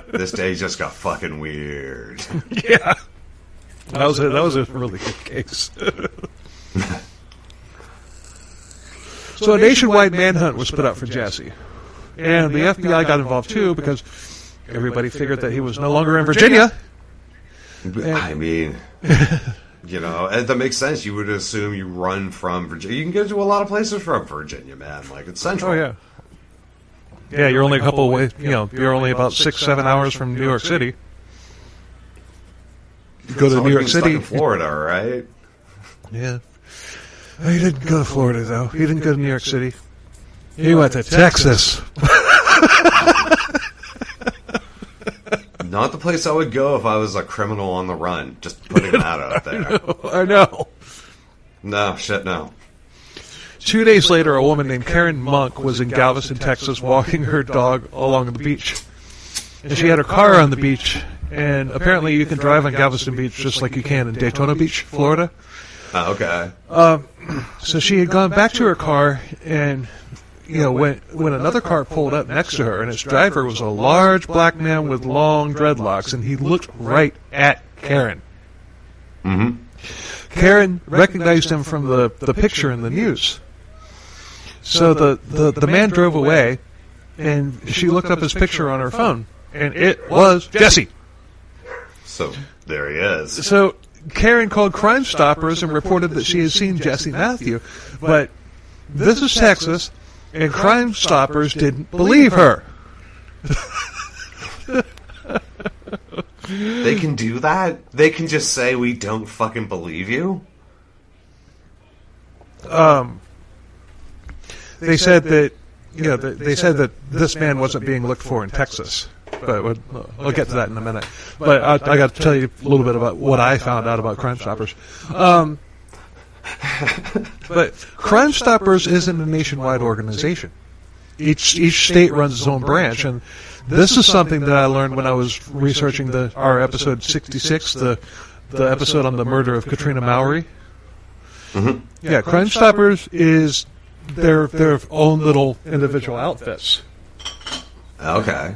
This day just got fucking weird. Yeah. That was a really good case. So a nationwide manhunt was put up for Jesse. And the FBI got involved too because everybody figured that he was no longer in Virginia. I mean... and that makes sense. You would assume you run from Virginia. You can get to a lot of places from Virginia, man. Like, it's central. Oh, yeah. Yeah, you're only a couple away. You're only about 6-7 hours from New York City. You go to New York City. Stuck in Florida, right? Yeah. He didn't go to Florida, though. He didn't go to New York City. He went to Texas. Not the place I would go if I was a criminal on the run. Just putting that out there. I know. No, shit, no. 2 days later, a woman named Karen Monk was in Galveston, Texas, walking her dog along the beach. And she had her car on the beach, and apparently you can drive on Galveston Beach just like you can in Daytona Beach, Florida. Okay. So she had gone back to her car, and when another car pulled up next to her, and its driver was a large black man with long dreadlocks, and he looked right at Karen. Mm-hmm. Karen recognized him from the picture in the news. So the man drove away, and she looked up his picture on her phone, and it was Jesse. So there he is. So Karen called Crime Stoppers and reported that she had seen Jesse Matthew, but this is Texas, and Crime Stoppers didn't believe her. They can do that? They can just say, we don't fucking believe you? They said that, they said that this man wasn't being looked for in Texas. But I'll get to that in a minute. But I got to tell you a little bit about what I found out about Crime Stoppers. But Crime Stoppers isn't a nationwide organization. Each state runs its own branch, and this is something that I learned when I was researching our episode 66, the episode on the murder of Katrina Mowry. Mm-hmm. Yeah, Crime Stoppers is their own little individual outfits. Okay.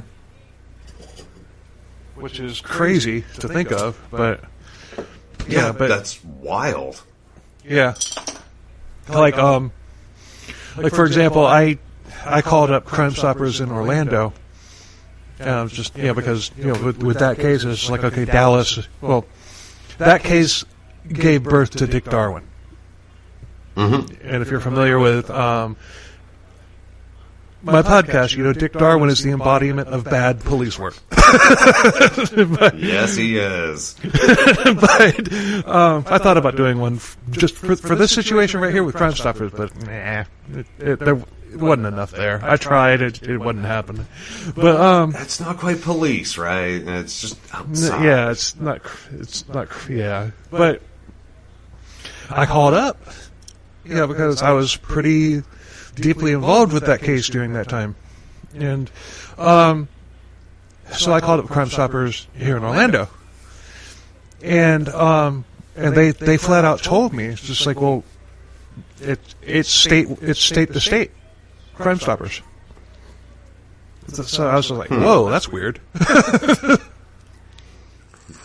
Which is crazy to think of, but yeah, but that's wild. Yeah, like for example, I called up Crime Stoppers in Orlando, and just because with that case it's like, okay, Dallas. Well, that case gave birth to Dick Darwin, and if you're familiar with my podcast, Dick Darwin is the embodiment of bad police work. But, yes, he is. But I thought about doing one just for this situation right here with Crime Stoppers, but there wasn't enough there. I tried, it wasn't happening. But that's not quite police, right? It's just outside. Yeah, it's not. Yeah, but I called up, because I was pretty deeply involved with that case during that time, and so I called up Crime Stoppers here in Orlando, and they flat out told me, it's just like, well, it's state to state Crime Stoppers. So I was like, whoa, that's weird.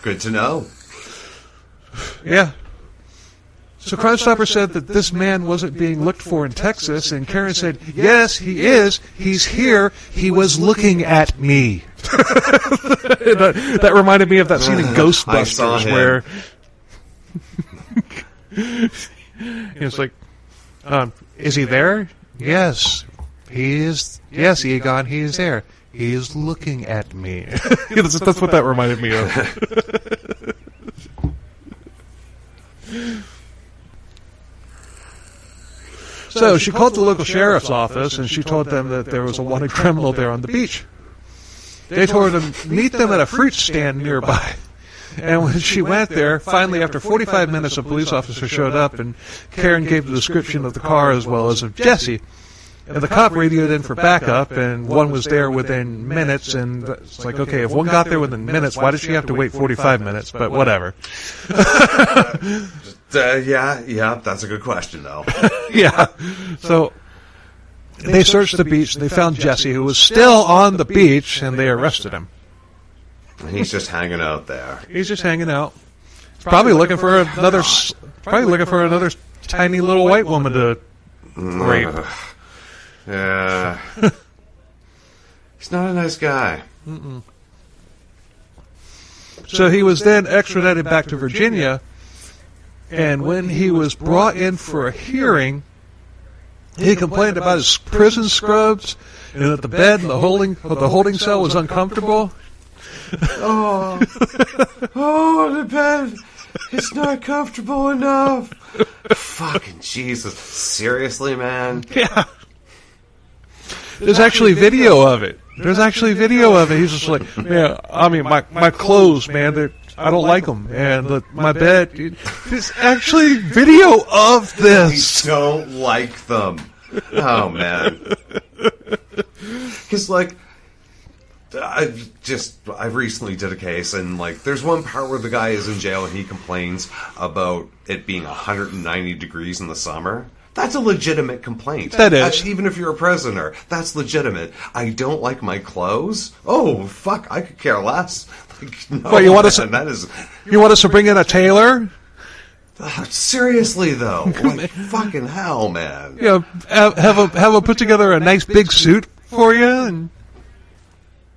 Good to know. Yeah. So Crime Stoppers said that this man wasn't being looked for in Texas, and Karen said, yes, he is. He's here. He was looking at me. That reminded me of that scene in Ghostbusters where it's like, is he there? Yes, he is. Yes, Egon, he is there. He is looking at me. That's what that reminded me of. So she called the local sheriff's office, and she told them that there was a wanted criminal there on the beach. They told her to meet them at a fruit stand nearby. And when she went there, finally after 45 minutes, a police officer showed up, and Karen gave the description of the car as well as of Jesse. And the cop radioed in for backup, and one was there within minutes, and it's like, okay, if one got there within minutes, why did she have to wait 45 minutes? But whatever. Yeah, that's a good question, though. Yeah. So they searched the beach, and they found Jesse, who was still on the beach, and they arrested him. And he's just hanging out there. He's just hanging out. Probably looking for another tiny little white woman to rape. Yeah. He's not a nice guy. Mm-mm. So he was then extradited back to Virginia, and when he was brought in for a hearing, he complained about his prison scrubs and that the bed in the holding cell was uncomfortable. Oh, the bed. It's not comfortable enough. Fucking Jesus. Seriously, man? Yeah. There's actually video of it. He's just like, yeah, I mean, my clothes, man, I don't like them. And my bed, there's actually video of this. I don't like them. Oh, man. Because, like, I recently did a case, and like, there's one part where the guy is in jail and he complains about it being 190 degrees in the summer. That's a legitimate complaint. That is. Even if you're a prisoner, that's legitimate. I don't like my clothes? Oh, fuck, I could care less. Like, no, what, you want man, us to bring in a tailor? Seriously, though. Like, fucking hell, man. You know, have them put together a nice big suit for you, and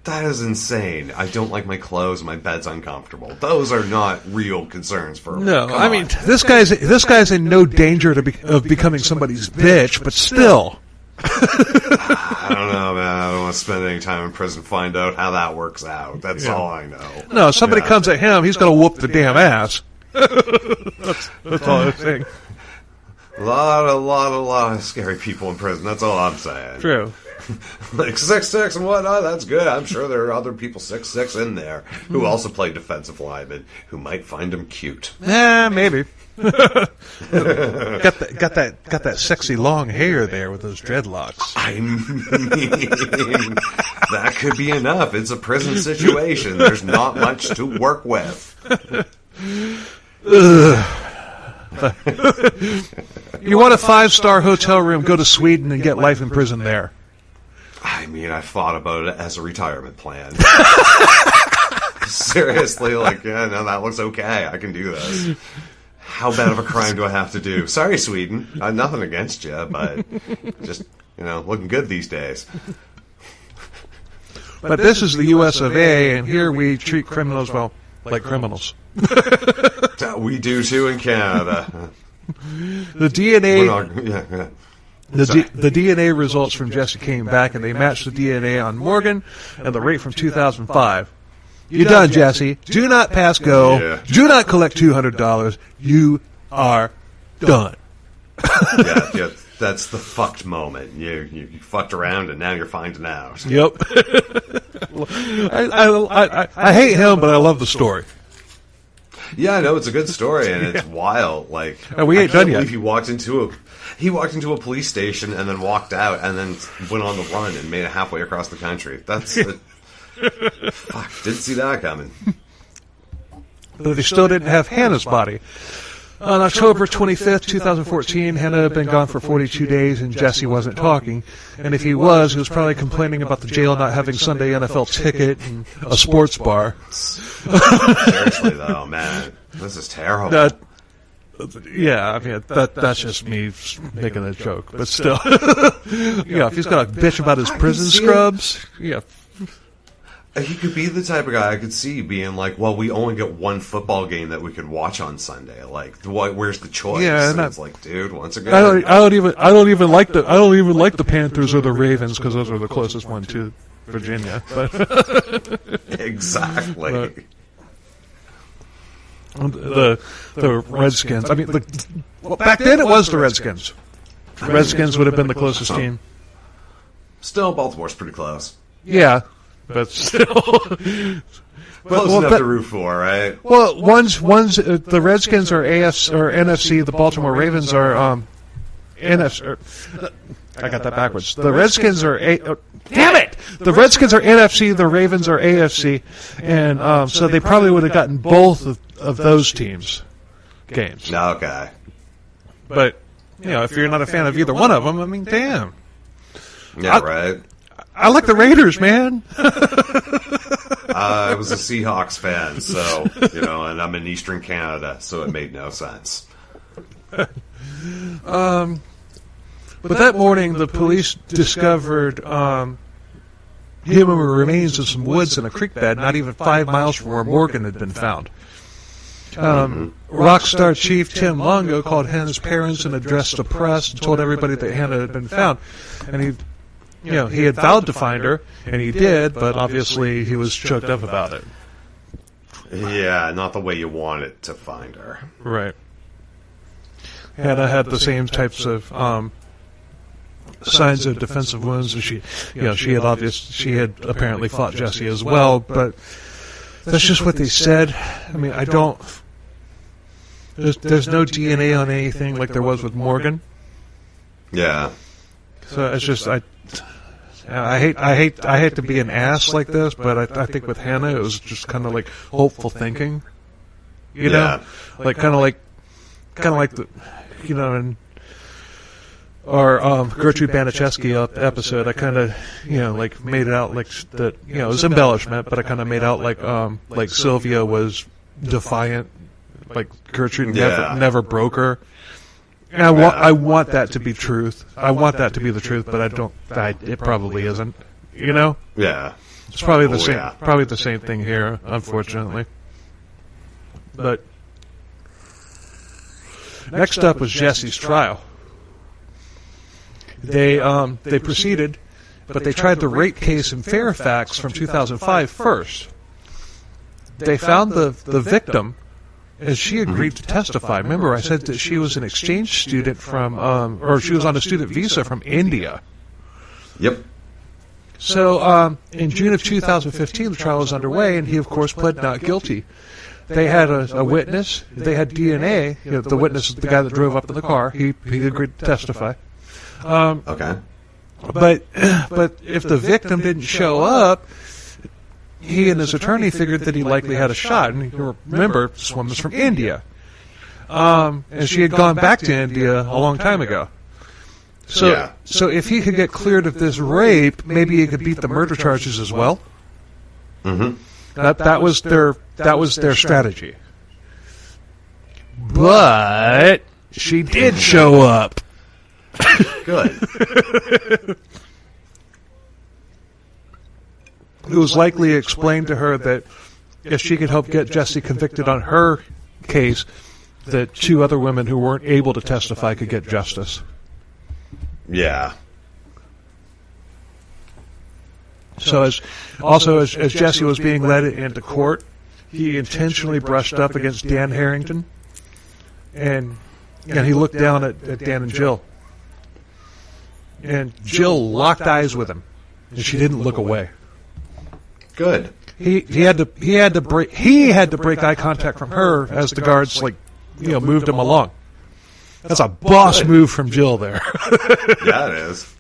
that is insane. I don't like my clothes. My bed's uncomfortable. Those are not real concerns for me. No, Come I on. mean, this guy's in no danger of becoming somebody's bitch, but still. I don't know, man. I don't want to spend any time in prison to find out how that works out. That's all I know. No, if somebody comes at him, he's going to whoop the damn ass. That's all I'm saying. A lot of scary people in prison. That's all I'm saying. True. Like 6'6" and whatnot, that's good. I'm sure there are other people 6'6" in there who also play defensive linemen who might find him cute. Maybe. got that sexy long hair there with those dreadlocks. I mean, that could be enough. It's a prison situation. There's not much to work with. You want a 5-star hotel room, go to Sweden and get life in prison there. I mean, I thought about it as a retirement plan. Seriously, like, yeah, no, that looks okay. I can do this. How bad of a crime do I have to do? Sorry, Sweden. Nothing against you, but just, looking good these days. But this is the U.S. of A., and here we treat criminals, well, like criminals. We do, too, in Canada. The DNA... Yeah. The DNA results from Jesse came back, and they matched the DNA on Morgan and the rate from 2005. You're done, Jesse. Do not pass go. Yeah. Do not collect $200. You are done. Yeah, that's the fucked moment. You fucked around, and now you're finding out. Yep. I hate him, but I love the story. Yeah, I know, it's a good story, and it's wild. Like, and we ain't done yet. He walked into a police station and then walked out and then went on the run and made it halfway across the country. That's fuck, didn't see that coming. But they still didn't have Hannah's body. On October 25th, 2014, Hannah had been gone for 42 days and Jesse wasn't talking. And if he was probably complaining about the jail not having Sunday NFL ticket and a sports bar. Seriously, though, man, this is terrible. Yeah, I mean, that's just me making a joke, but still. If he's got a bitch about his prison scrubs, yeah. He could be the type of guy I could see being like, well, we only get one football game that we can watch on Sunday. Like, where's the choice? Yeah, and it's like, dude, once again, I don't even like the Panthers or the Ravens because those are the closest one to Virginia. But exactly. The Redskins. I mean, back then it was the Redskins. The Redskins would have been the closest team. Still, Baltimore's pretty close. Yeah, but still. Close enough to root for, right? Well, one's the Redskins are AFC or NFC. The Baltimore Ravens are NFC. I got that backwards. The Redskins are damn it! The Redskins are NFC. The Ravens are AFC, and so they probably would have gotten both of those teams' games. Okay. But if you're not a fan of either one of them, I mean, damn. Yeah, right. I like the Raiders, man. I was a Seahawks fan, so, and I'm in Eastern Canada, so it made no sense. But that morning, the police discovered human remains in some woods in a creek bed, not even 5 miles from where Morgan had been found. Rockstar Chief Tim Longo called Hannah's parents and addressed the press and told everybody that Hannah had been found. And he had vowed to find her, and he did, but obviously he was choked up about it. Yeah, not the way you wanted to find her. Right. Hannah had the same types of signs of defensive wounds, and she had apparently fought Jesse as well, but that's just what they said. I mean, there's no DNA on anything like there was with Morgan. Yeah. So it's just I hate to be an ass like this, but I think with Hannah it was just kind of like hopeful thinking, Yeah. like kind of like the, in our Gertrude Baniszewski episode, I kind of like made it out like that it was embellishment, but I kind of made out like Sylvia was defiant like Gertrude Yeah. never broke her. And I want that to be truth. I want that to be the truth, but it probably isn't. You know? Yeah. It's probably the Oh, same. yeah. Probably the same thing here, unfortunately. But next up was Jesse's trial. They proceeded, but they tried the rape case in Fairfax from 2005 first. They found the victim, and she agreed to testify. Remember, I said that she was an exchange student from, or she was on a student visa from India. Yep. So, in June of 2015, the trial was underway, and he, of course, pled not guilty. They had a witness. They had DNA. You know, the witness is the guy that drove up in the car. He agreed to testify. Okay. But if the victim didn't show up, he and his attorney figured that he likely had a shot. And you remember, this woman's from India. And she had gone back to India a long time ago. So if he could get cleared of this rape, maybe he could beat the murder charges as well. Mm-hmm. That was their strategy. But she did show up. Good. It was likely explained to her that if she could help get Jesse convicted on her case, that 2 other women who weren't able to testify could get justice. Yeah. So as Jesse was being led into court, he intentionally brushed up against Dan Harrington, and he looked down at Dan and Jill. And Jill locked eyes with him, and she didn't look away. Good. He had to break eye contact from her as the guards moved him along. That's a boss move from Jill there. Yeah, it is.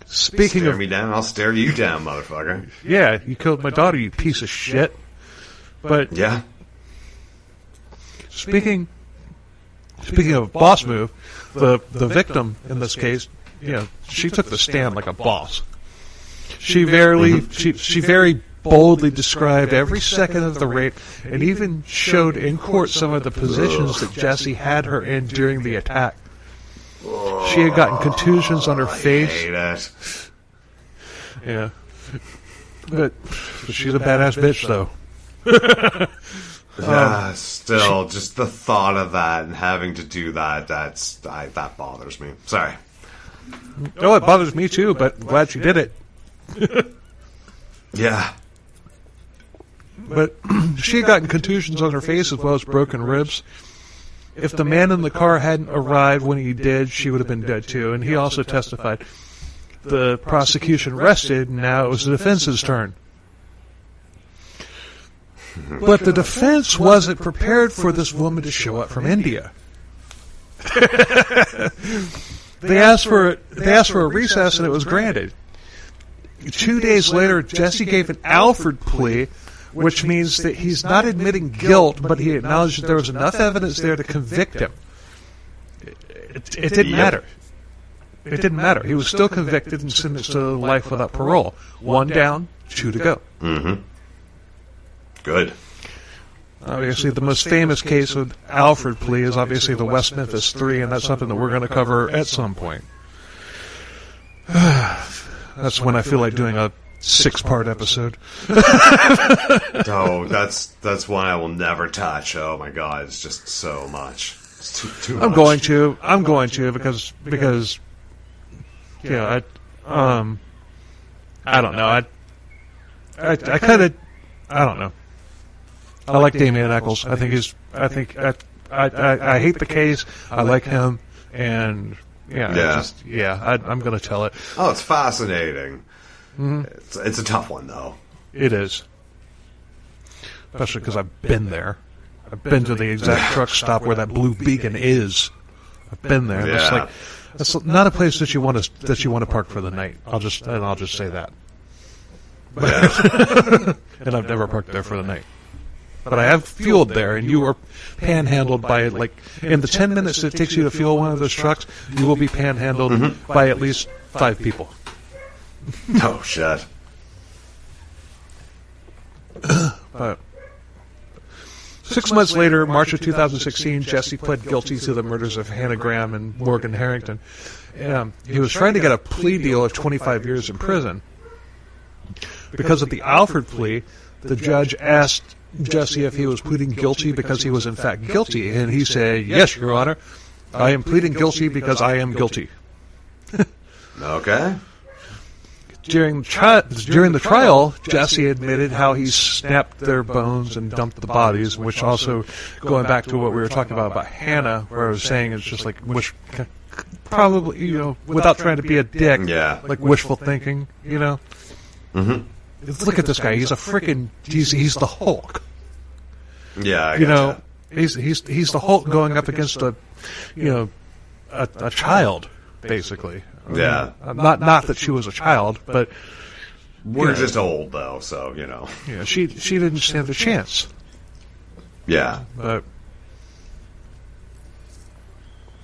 Speaking Stare of me down, I'll stare you down, motherfucker. yeah, you killed my daughter, you piece of shit. But Yeah. speaking of a boss move, the victim in this case, she took the stand like a boss. She very boldly described every second of the rape, and even showed in court some of the positions that Jesse had her in during the attack. She had gotten contusions on her face. I hate it. Yeah, but she's a badass bitch, though. Still, just the thought of that and having to do that, that bothers me. Sorry. Oh, it bothers me too, but I'm glad she did it. Yeah. But she had gotten contusions on her face as well as broken ribs. If the man in the car hadn't arrived when he did, she would have been dead too. And he also testified. The prosecution rested, and now it was the defense's turn. But the defense wasn't prepared for this woman to show up from India. They asked for a recess, and it was granted. 2 days later, Jesse gave an Alford plea, which means that he's not admitting guilt, but he acknowledged that there was enough evidence there to convict him. It didn't matter. It didn't matter. He was still convicted and sentenced to life without parole. 1 down, 2 to go. Mm-hmm. Good. Obviously, the most famous case of Alford plea is obviously the West Memphis 3, and that's something that we're going to cover at some point. That's when I feel like doing a 6-part episode. Oh, that's one I will never touch. Oh my god, it's just so much. It's too much. I'm going to because I don't know. I don't know. I like Damien Eccles. I hate the case. I like him, and I'm going to tell it. Oh, it's fascinating. Mm-hmm. It's a tough one, though. It is. Especially because I've been there. I've been to the exact truck stop where that blue beacon is. I've been there. Yeah. That's not a place that you want to park for the night. I'll just say that. Yeah. And I've never parked there for the night. But I have fueled there, and you were panhandled by, in the 10 minutes it takes you to fuel one of those trucks, you will be panhandled by at least 5 people. Oh, shit. 6 months later, March of 2016, Jesse pled guilty to the murders of Hannah Graham and Morgan Harrington. He was trying to get a plea deal of 25 years in prison. Because of the Alford plea, the judge asked Jesse if he was pleading guilty because he was in fact guilty, and he said, "Yes, Your Honor, I am pleading guilty because I am guilty." Okay. During the trial, Jesse admitted how he snapped their bones and dumped the bodies, which also, going back to what we were talking about Hannah, where I was saying it's just like probably, without trying to be a dick, like wishful thinking, Mm-hmm. Look at this guy. He's a freaking. He's the Hulk. Yeah, I gotcha. He's the Hulk going up against a child, basically. Yeah. Not that she was a child, but we're just old though, so Yeah, she didn't stand a chance. Yeah. But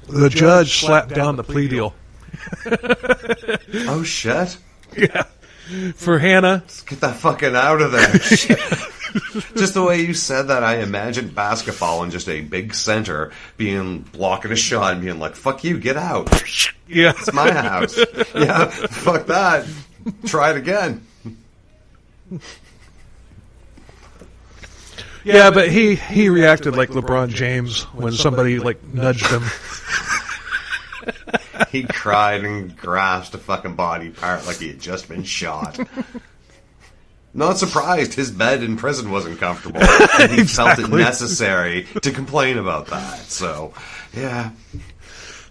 the judge slapped down the plea deal. Oh shit. Yeah. For Hannah. Let's get that fucking out of there. Just the way you said that, I imagined basketball in just a big center blocking a shot and being like, "Fuck you, get out." Yeah. It's my house. Yeah, fuck that. Try it again. Yeah, but he reacted like LeBron James when somebody nudged him. He cried and grasped a fucking body part like he had just been shot. Not surprised his bed in prison wasn't comfortable. And he felt it necessary to complain about that. So, yeah.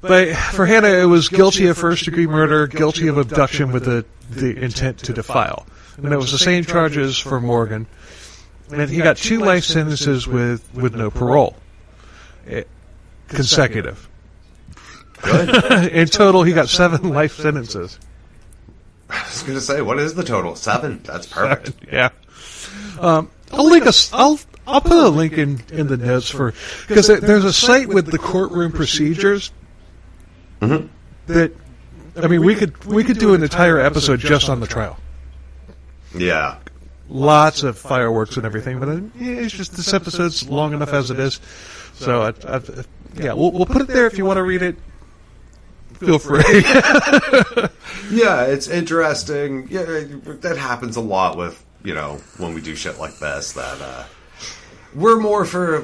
But for Hannah, it was guilty of first-degree murder, guilty of abduction with the intent to defile. And it was the same charges for Morgan. And he got 2 life sentences with no parole. Consecutive. Good. In total, he got 7 life sentences. I was going to say, what is the total? 7. That's perfect. 7, yeah. I'll put a link in the notes because there's a site with the courtroom procedures. Mm-hmm. That, I mean, we could do an entire episode just on the trial. Yeah. Lots of fireworks and everything, but it's just this episode's long enough as it is. So, we'll put it there if you want to read it. Feel free. Yeah, it's interesting. Yeah, that happens a lot with, when we do shit like this, that we're more for, our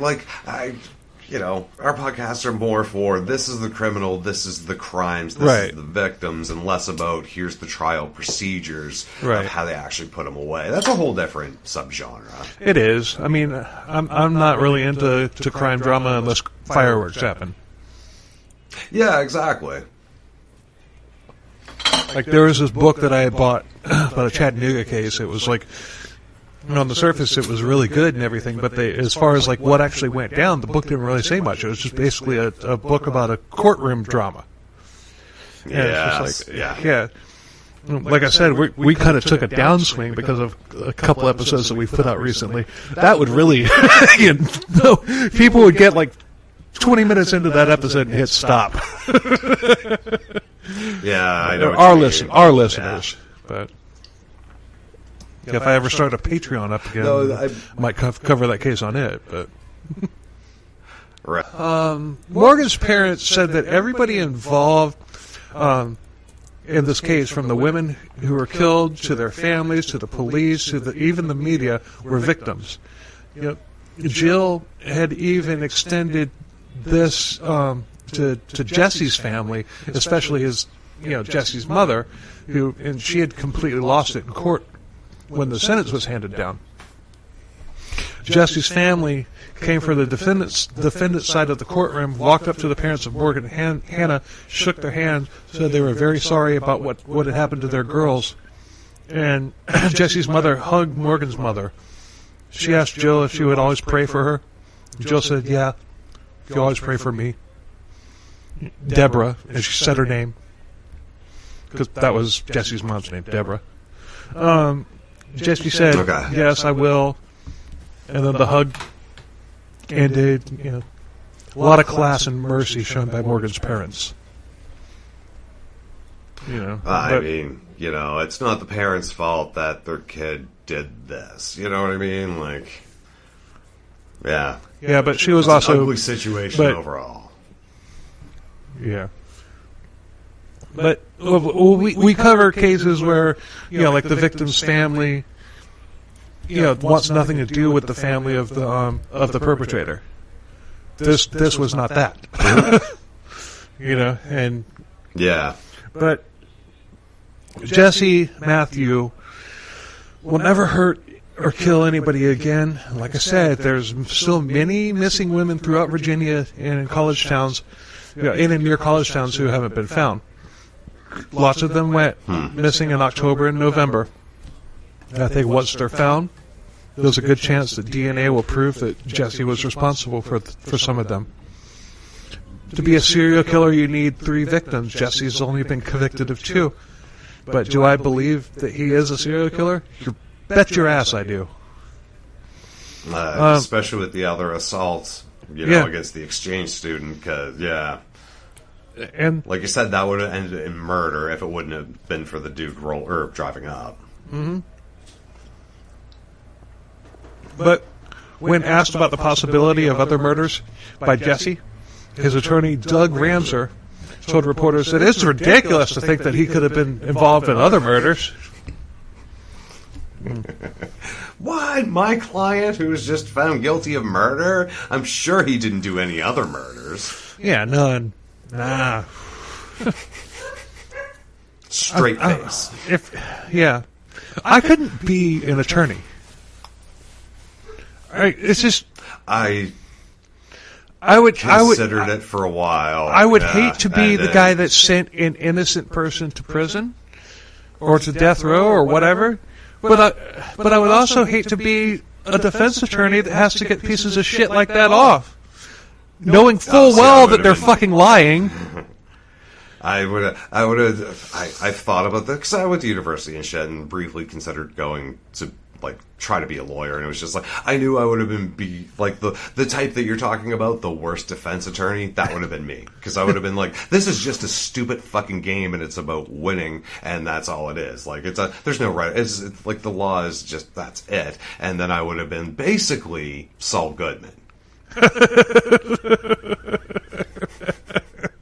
podcasts are more for this is the criminal, this is the crimes, this is the victims, and less about here's the trial procedures of how they actually put them away. That's a whole different subgenre. It is. I mean, I'm not really into crime drama unless fireworks happen. Yeah, exactly. Like, there was this book that I had bought about a Chattanooga case. It was like, on the surface, it was really good and everything, but as far as what actually went down, the book didn't really say much. It was just basically a book about a courtroom drama. Yeah. Like I said, we kind of took a downswing because of a couple episodes that we've put out recently. That would really, people would get 20 minutes into that episode and hit stop. Yeah, I know. Our listeners, but if I ever start a Patreon up again, I might cover that case on it. But Morgan's parents said that everybody involved in this case, from the women who were killed to their families to the police to even the media, were victims. Jill had even extended this to Jesse's family, especially his, Jesse's mother, and she had completely lost it in court when the sentence was handed down. Jesse's family came from the defendant's side of the courtroom, walked up to the parents of Morgan and Hannah, shook their hands, said they were very sorry about what had happened to their girls. And Jesse's mother hugged Morgan's mother. She asked Jill if she would always pray for her. Jill said, "Yeah, you always pray for me." Deborah, and she said her name, because that was Jesse's mom's name, Deborah. Jesse said, "Yes, I will." And then the hug ended. A lot of class and mercy shown by Morgan's parents. I mean, it's not the parents' fault that their kid did this. You know what I mean? Yeah. Yeah, but she was It's also an ugly situation overall. Yeah. But we cover cases where, like the victim's family, wants nothing to do with the family of the perpetrator. This was not that. And yeah. But Jesse Matthew will never hurt or kill anybody again. Like I said, there's still many missing women throughout Virginia and in college towns, in and near college towns who haven't been found. Lots of them went missing in October and November. I think once they're found, there's a good chance that DNA will prove that Jesse was responsible for some of them. To be a serial killer, you need 3 victims. Jesse's only been convicted of 2. But do I believe that he is a serial killer? You bet your ass I do. Especially with the other assaults, against the exchange student, because, And like you said, that would have ended in murder if it wouldn't have been for the dude driving up. Mm-hmm. But when asked about the possibility of other murders by Jesse, his attorney, Doug Ramser, told reporters that it's ridiculous to think that he could have been involved in other murders. What? My client who was just found guilty of murder? I'm sure he didn't do any other murders. Yeah, none. Nah. Straight face. I couldn't be an attorney. It's just... I would considered it for a while. I would hate to be the guy that sent an innocent person to prison or to death row or whatever. But I would also hate to be a defense attorney that has to get pieces of shit like that off, knowing full well that they're fucking lying. I've thought about that because I went to university and shit and briefly considered going to try to be a lawyer, and it was just like I knew I would have been the type that you're talking about, the worst defense attorney. That would have been me, because I would have been like, this is just a stupid fucking game and it's about winning, and that's all it is. There's no right. It's like the law is just that's it. And then I would have been basically Saul Goodman.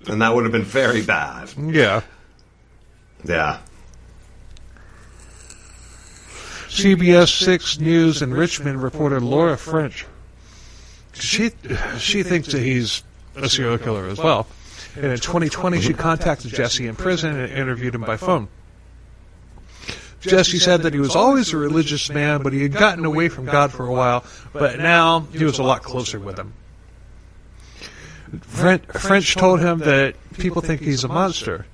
And that would have been very bad. Yeah. CBS 6 News in Richmond reporter Laura French. She thinks that he's a serial killer as well. And in 2020, she contacted Jesse in prison and interviewed him by phone. Jesse said that he was always a religious man, but he had gotten away from God for a while, but now he was a lot closer with him. French told him that people think he's a monster.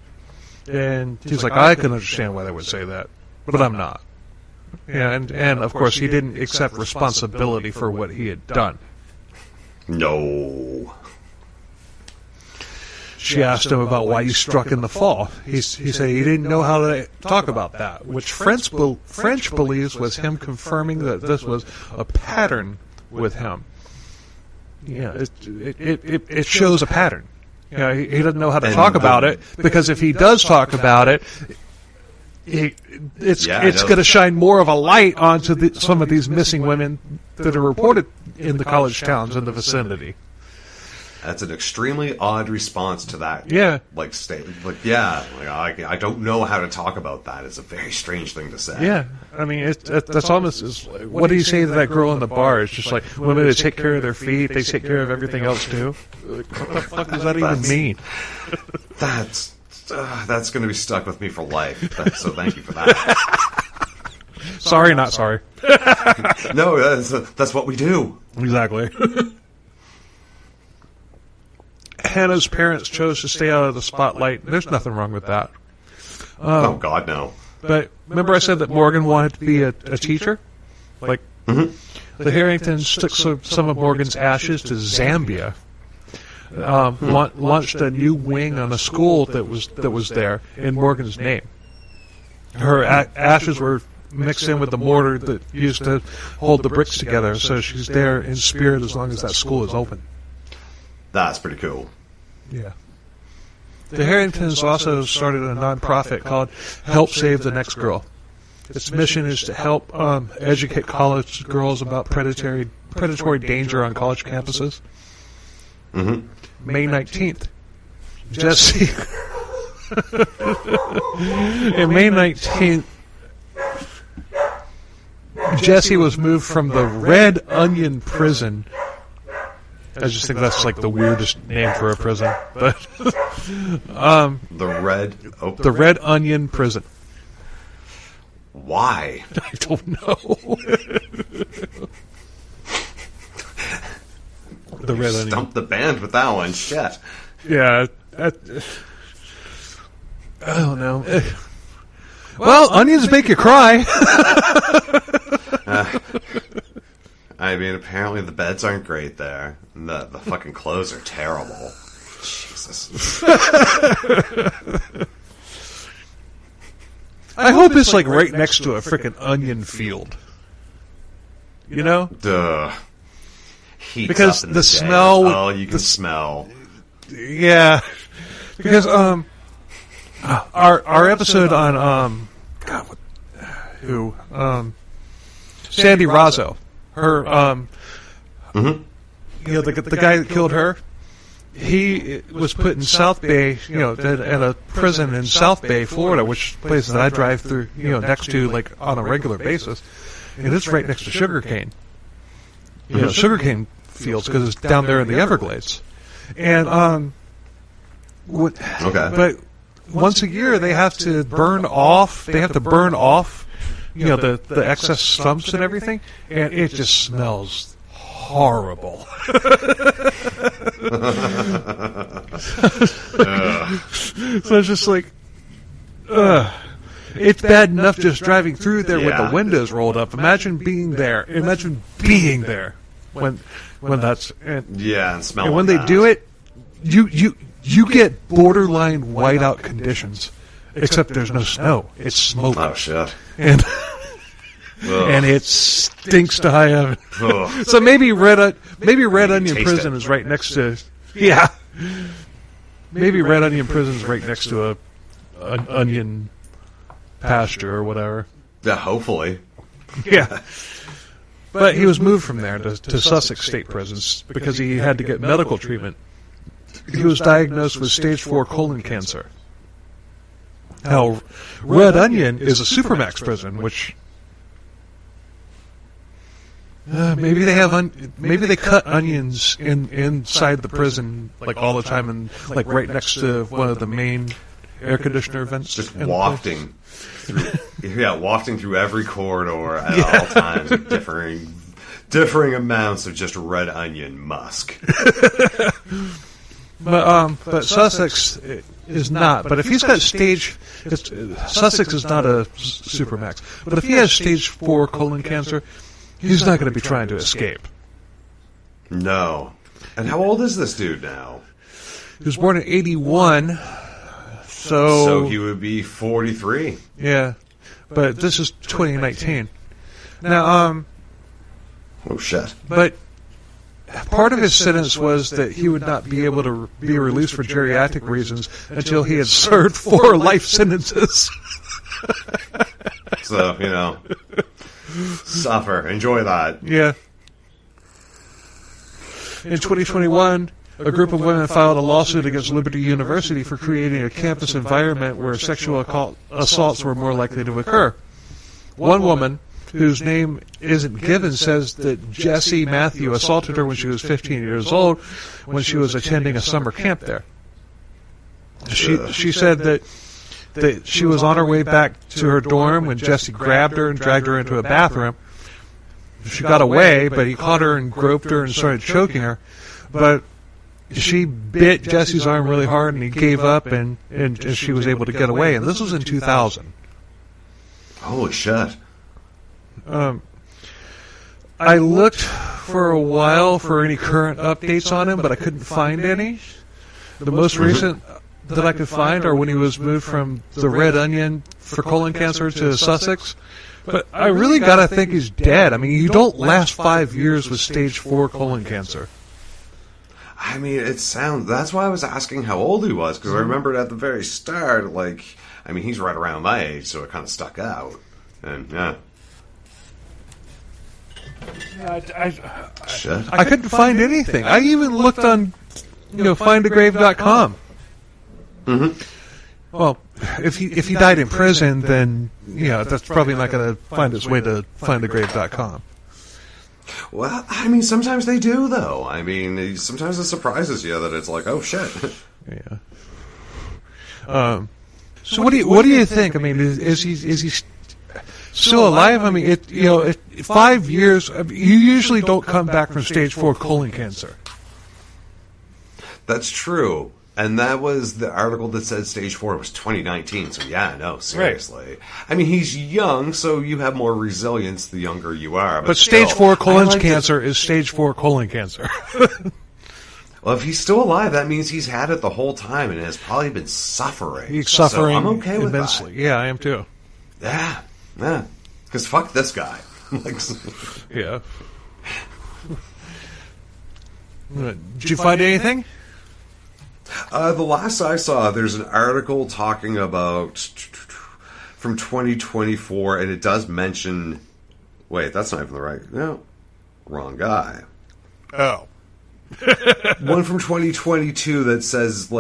And he's like, I can understand why they would say that, but I'm not. Yeah, and of course he didn't accept responsibility for what he had done. No. She asked him about why he struck in the fall. He said he didn't know how to talk about that, which French believes was him confirming that this was a pattern with him. Yeah, it shows a pattern. He doesn't know how to talk about it, because if he does talk about it, it's going to shine more of a light onto some of these missing women that are reported in the college towns in the vicinity. That's an extremely odd response to that. Yeah. I don't know how to talk about that. It's a very strange thing to say. Yeah. I mean, that's almost, what do you say to that girl in the bar? It's just like, women that take care of their feet, they take care of everything else too. What the fuck does that even mean? That's going to be stuck with me for life. So thank you for that. Sorry, not sorry. No, that's what we do. Exactly. Hannah's parents chose to stay out of the spotlight. There's nothing wrong with that. Oh, God, no. But remember I said that Morgan wanted to be a teacher? The Harringtons took some of Morgan's ashes to Zambia. Launched a new wing on a school that was there in Morgan's name. Her ashes were mixed in with the mortar that used to hold the bricks together, so she's there in spirit as long as that school is open. That's pretty cool. Yeah. The Harringtons also started a nonprofit called Help Save the Next Girl. Its mission is to help educate college girls about predatory danger on college campuses. Mm-hmm. May 19th, Jesse. In May 19th, Jesse was moved from the Red Onion Prison. I just think that's like the weirdest name for a prison, but the Red Onion Prison. Why? I don't know. The Red Onion. Stumped the band with that one. Shit. Yeah. I don't know. Well, onions make you cry. I mean, apparently the beds aren't great there. The fucking clothes are terrible. Jesus. I hope it's like right next to a frickin' onion field. You know? Duh. Heats because up in the day. smell. Oh, you can smell. Yeah. Because our episode on Sandy Razzo, her Mm-hmm. you know, the guy that killed her, he was put in South Bay, you know, at a prison in South Bay, Florida, which place that I drive through, you know, next to like on a regular basis, and it's right next to sugarcane, you know, sugarcane fields because it's down there in the Everglades, and but once a year they have to burn off. They have to burn off, you know, the excess stumps and everything, and it just smells horrible. So it's just like, it's bad enough just driving through there with the windows rolled up. Imagine being there. Imagine being there when that's and smell. And when like they do it, you get borderline whiteout conditions. Except there's no snow. It's smoke. Oh shit. And it stinks to high heaven. So maybe Red Onion Prison is right next to. Yeah. Maybe Red Onion Prison is right next to an onion pasture or whatever. Yeah, hopefully. Yeah. But he was moved from there to Sussex State Prisons because he had to get medical treatment. He was diagnosed with stage 4 colon cancer. Now, Red Onion is a supermax prison, which maybe they cut onions inside the prison like all the time, and like right next to one of the main air conditioner vents. Just wafting through every corridor at all times, with differing amounts of just red onion musk. But Sussex is not. But if he's got Sussex is not a supermax. But if he has stage 4 colon cancer, he's not going to be trying to escape. No. And how old is this dude now? He was born in 1981. So he would be 43. Yeah. But this is 2019. Now, oh shit. But part of his sentence was that he would not be able to be released for geriatric reasons until he had served 4 life sentences. So, you know, suffer. Enjoy that. Yeah. In 2021, a group of women filed a lawsuit against Liberty University for creating a campus environment where sexual assaults were more likely to occur. One woman, whose name isn't given, says that Jessie Matthew assaulted her when she was 15 years old when she was attending a summer camp there. She said that she was on her way back to her dorm when Jessie grabbed her and dragged her into a bathroom. She got away, but he caught her and groped her and started choking her. But she bit Jessie's arm really hard, and he gave up, and she was able to get away. And this was in 2000. Holy shit. I looked for a while for any current updates on him, but I couldn't find any. The most recent that I could find are when he was moved from the Red Onion for colon cancer to Sussex. But I really got to think he's dead. I mean, you don't last 5 years with stage 4 colon cancer. I mean, that's why I was asking how old he was, because I remembered at the very start, like, I mean, he's right around my age, so it kind of stuck out. And yeah. Shit. I couldn't find anything. I even looked on, findagrave.com. Mm-hmm. Well, if he died in prison, then that's probably not going to find its way to findagrave.com. Well, I mean, sometimes they do, though. I mean, sometimes it surprises you that it's like, oh shit. Yeah. So what do you think? I mean, is he still alive? I mean, 5 years. You usually don't come back from stage 4 colon cancer. That's true. And that was the article that said stage 4 was 2019. So yeah, no, seriously. Right. I mean, he's young, so you have more resilience the younger you are. But stage 4 colon cancer is stage 4 colon cancer. Well, if he's still alive, that means he's had it the whole time and has probably been suffering. He's suffering so I'm okay with immensely. that. Yeah, I am too. Yeah. Because fuck this guy. Yeah. Did you find anything? The last I saw, there's an article talking about from 2024, and it does mention... Wait, that's not even the right... No, wrong guy. Oh. One from 2022 that says,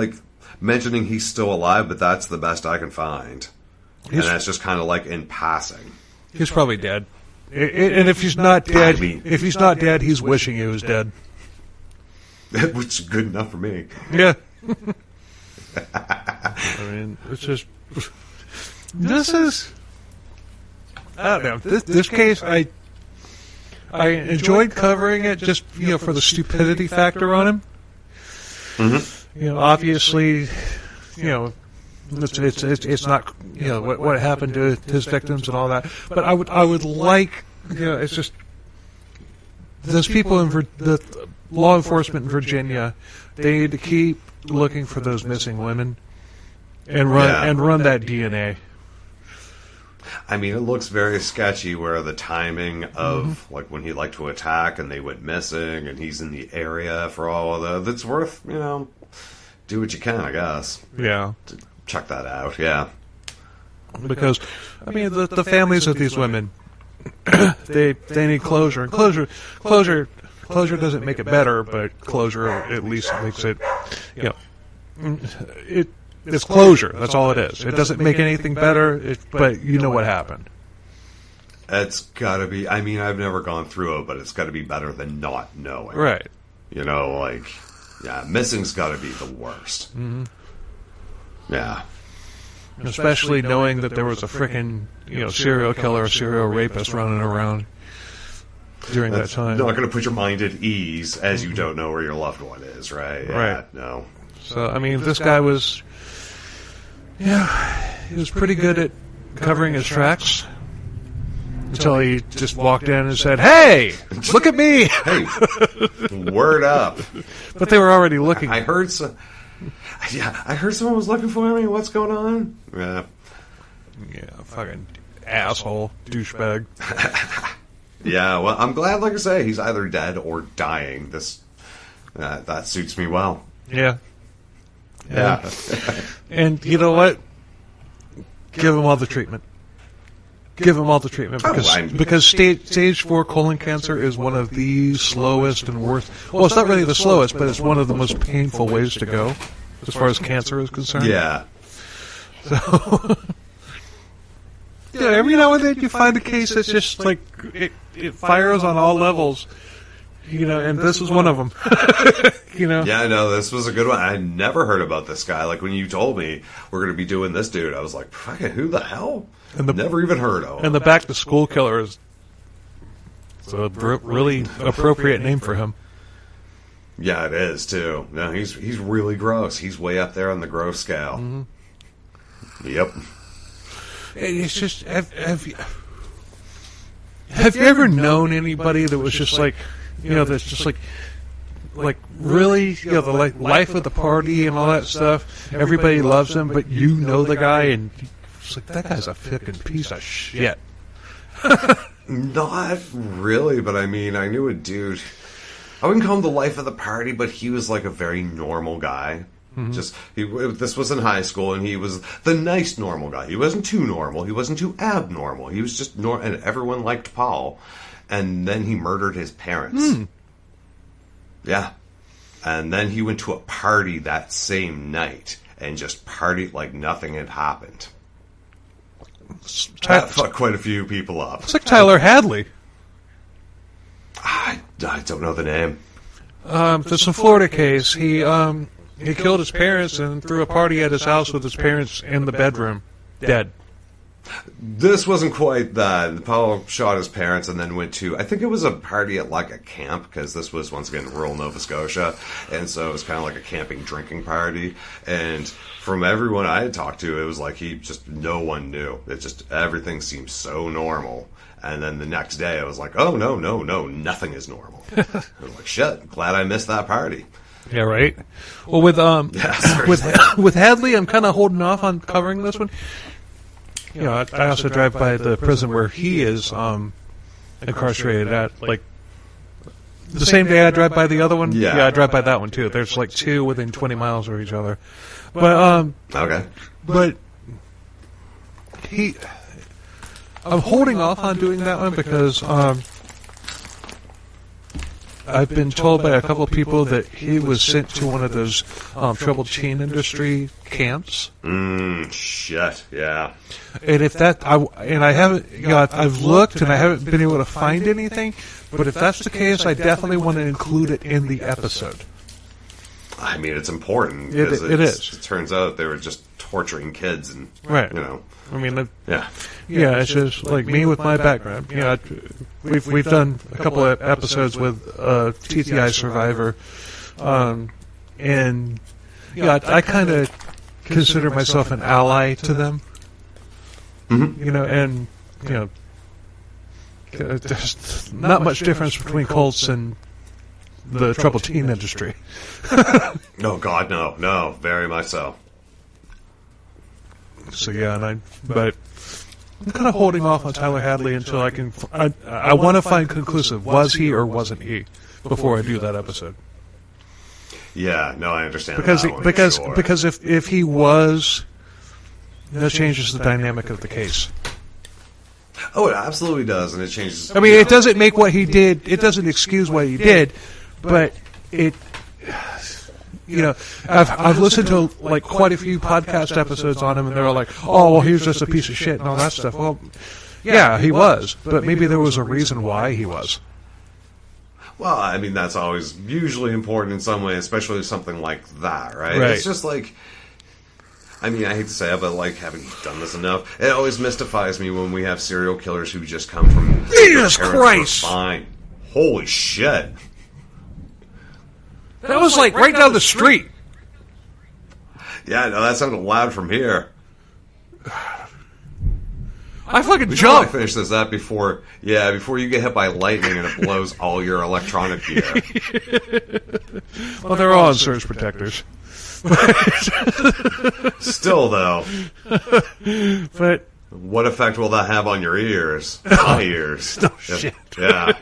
mentioning he's still alive, but that's the best I can find. And that's just kind of in passing. He's probably dead. And if he's not dead, he's wishing he was dead. Which is good enough for me. Yeah. I mean, it's just... This is... I don't know. This case, I enjoyed covering it just, for the stupidity factor on him. Mm-hmm. Obviously, it's not, what happened to his victims and all that. But I would like, it's just, those people in the law enforcement in Virginia, they need to keep looking for those missing women and run that DNA. I mean, it looks very sketchy where the timing of, when he liked to attack and they went missing and he's in the area for all of that. That's worth, do what you can, I guess. Yeah. To check that out, yeah. Because, I mean, the families of these women, they need closure. And closure doesn't make it better, but closure at least makes it, it's closure. That's all it is. It doesn't make anything better, but you know what happened. It's got to be... I mean, I've never gone through it, but it's got to be better than not knowing. Right. Missing's got to be the worst. Mm-hmm. Yeah. Especially knowing that there was a frickin', serial killer or serial rapist running around during that time. Not going to put your mind at ease as you don't know where your loved one is, right? Yeah, right. No. So, I mean, this guy was... Yeah, he was pretty good at covering his tracks until he just walked in and said, "Hey, look at me!" Hey, word up! But they were already looking. I heard someone was looking for me. What's going on? Yeah, fucking asshole, douchebag. Yeah, well, I'm glad. Like I say, he's either dead or dying. That suits me well. Yeah. Yeah. And you know what? Give him all the treatment. Give him all the treatment because stage 4 colon cancer is one of the slowest and worst. Well, it's not really the slowest, but it's one of the most painful ways to go as far as cancer is concerned. Yeah. So, every now and then you find a case that's just it fires on all levels. And this is one of them. Yeah, no, this was a good one. I never heard about this guy. When you told me we're going to be doing this dude, I was like, fucking who the hell? Never even heard of him. And the back to school killer is a really appropriate name for him. Yeah, it is too. No, he's really gross. He's way up there on the gross scale. Mm-hmm. Yep. It's just have you ever known anybody that was just that's just really, the life of the party and all that stuff. Everybody loves him, but the guy, and it's that guy's a fucking piece of shit. Not really, but I mean, I knew a dude. I wouldn't call him the life of the party, but he was a very normal guy. This was in high school, and he was the nice normal guy. He wasn't too normal. He wasn't too abnormal. He was just and everyone liked Paul. And then he murdered his parents. Yeah. And then he went to a party that same night and just partied like nothing had happened. That fucked quite a few people up. It's like Tyler Hadley. I don't know the name. It's a Florida case. He killed his parents and threw a party at his house with his parents in the bedroom, dead. This wasn't quite that. Paul shot his parents and then went to, I think it was a party at like a camp, because this was once again rural Nova Scotia, and so it was kind of like a camping drinking party. And from everyone I had talked to, it was like no one knew. It just, everything seemed so normal. And then the next day I was like, oh no, nothing is normal. I was like, shit, glad I missed that party. Yeah, right. Well, with Hadley, I'm kind of holding off on covering this one. You know, I also drive by the prison where he is incarcerated at. Like the same day I drive by the other one. Yeah, I drive by that one too. There's like two within 20 miles of each other. But okay. But I'm holding off on doing that one because I've been told by a couple of people that he was sent to one of those troubled teen industry camps. Shit, yeah. And if that, I haven't, I've looked and I haven't been able to find anything. But if that's the case, I definitely want to include it in the episode. I mean, it's important. It is. It turns out they were just torturing kids, and right. You know. I mean, yeah. It's just like me with my background. You know, we've done a couple of episodes with a TTI survivor, and I kind of consider myself an ally to them. Mm-hmm. You know, and you know, there's not much difference between Colts and the troubled teen industry. No, God, no, very much so. So but I'm kind of holding off on Tyler Hadley until I can. I want to find conclusive. Was he or wasn't he before I do that episode? Yeah, no, I understand. Because if he was, that changes the dynamic of the case. Oh, it absolutely does, and it changes. I mean, it doesn't make what he did. It doesn't excuse what he did, but it. You know, I've listened to like quite a few podcast episodes on him, and they're like, "Oh, well, he was just a piece of shit" and all that stuff. Well, yeah, he was, but maybe there was a reason why he was. Well, I mean, that's always usually important in some way, especially something like that, right? It's just like, I mean, I hate to say it, but like, haven't you done this enough? It always mystifies me when we have serial killers who just come from Jesus Christ! Fine, holy shit. That was like right down the street. Yeah, no, that sounded loud from here. I fucking jumped. I finish this up before you get hit by lightning and it blows all your electronic gear. Well, they're all on surge protectors. Still, though. But what effect will that have on your ears? My ears. No shit. Yeah.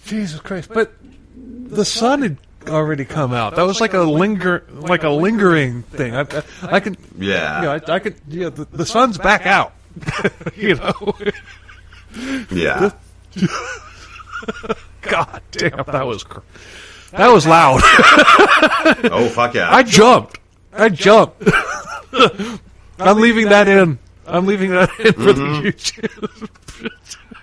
Jesus Christ! But the sun had already come out. That was like a lingering thing. I can. Yeah. You know, I could. Yeah, the sun's back out. You know. Yeah. God damn, that was loud. Oh fuck yeah! I jumped. I'm leaving that in. For the YouTube.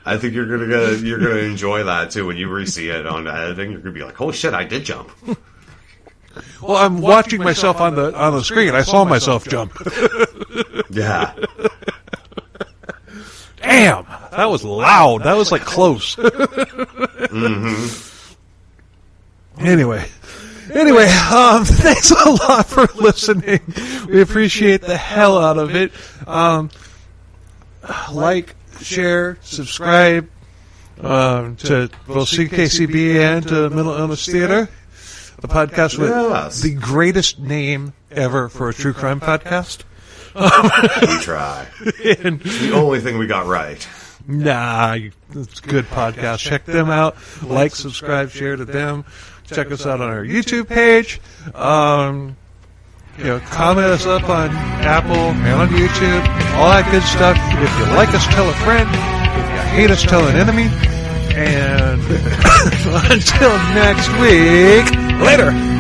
I think you're gonna enjoy that too when you re-see it on editing. You're gonna be like, "Oh shit, I did jump." Well, I'm watching myself on the screen. I saw myself jump. Yeah. Damn, that was loud. That was like close. Mm-hmm. Anyway, thanks a lot for listening. We appreciate the hell out of it. Like, share, subscribe to both CKCB and to Mental Illness Theater, the podcast with the greatest name ever for a true crime podcast. We try. The only thing we got right. Nah, it's a good podcast. Check them out. Like, subscribe, share to them. Check us out on our YouTube page. comment us up on Apple and on YouTube, all that good stuff. If you like us, tell a friend. If you hate us, tell an enemy. And until next week, later.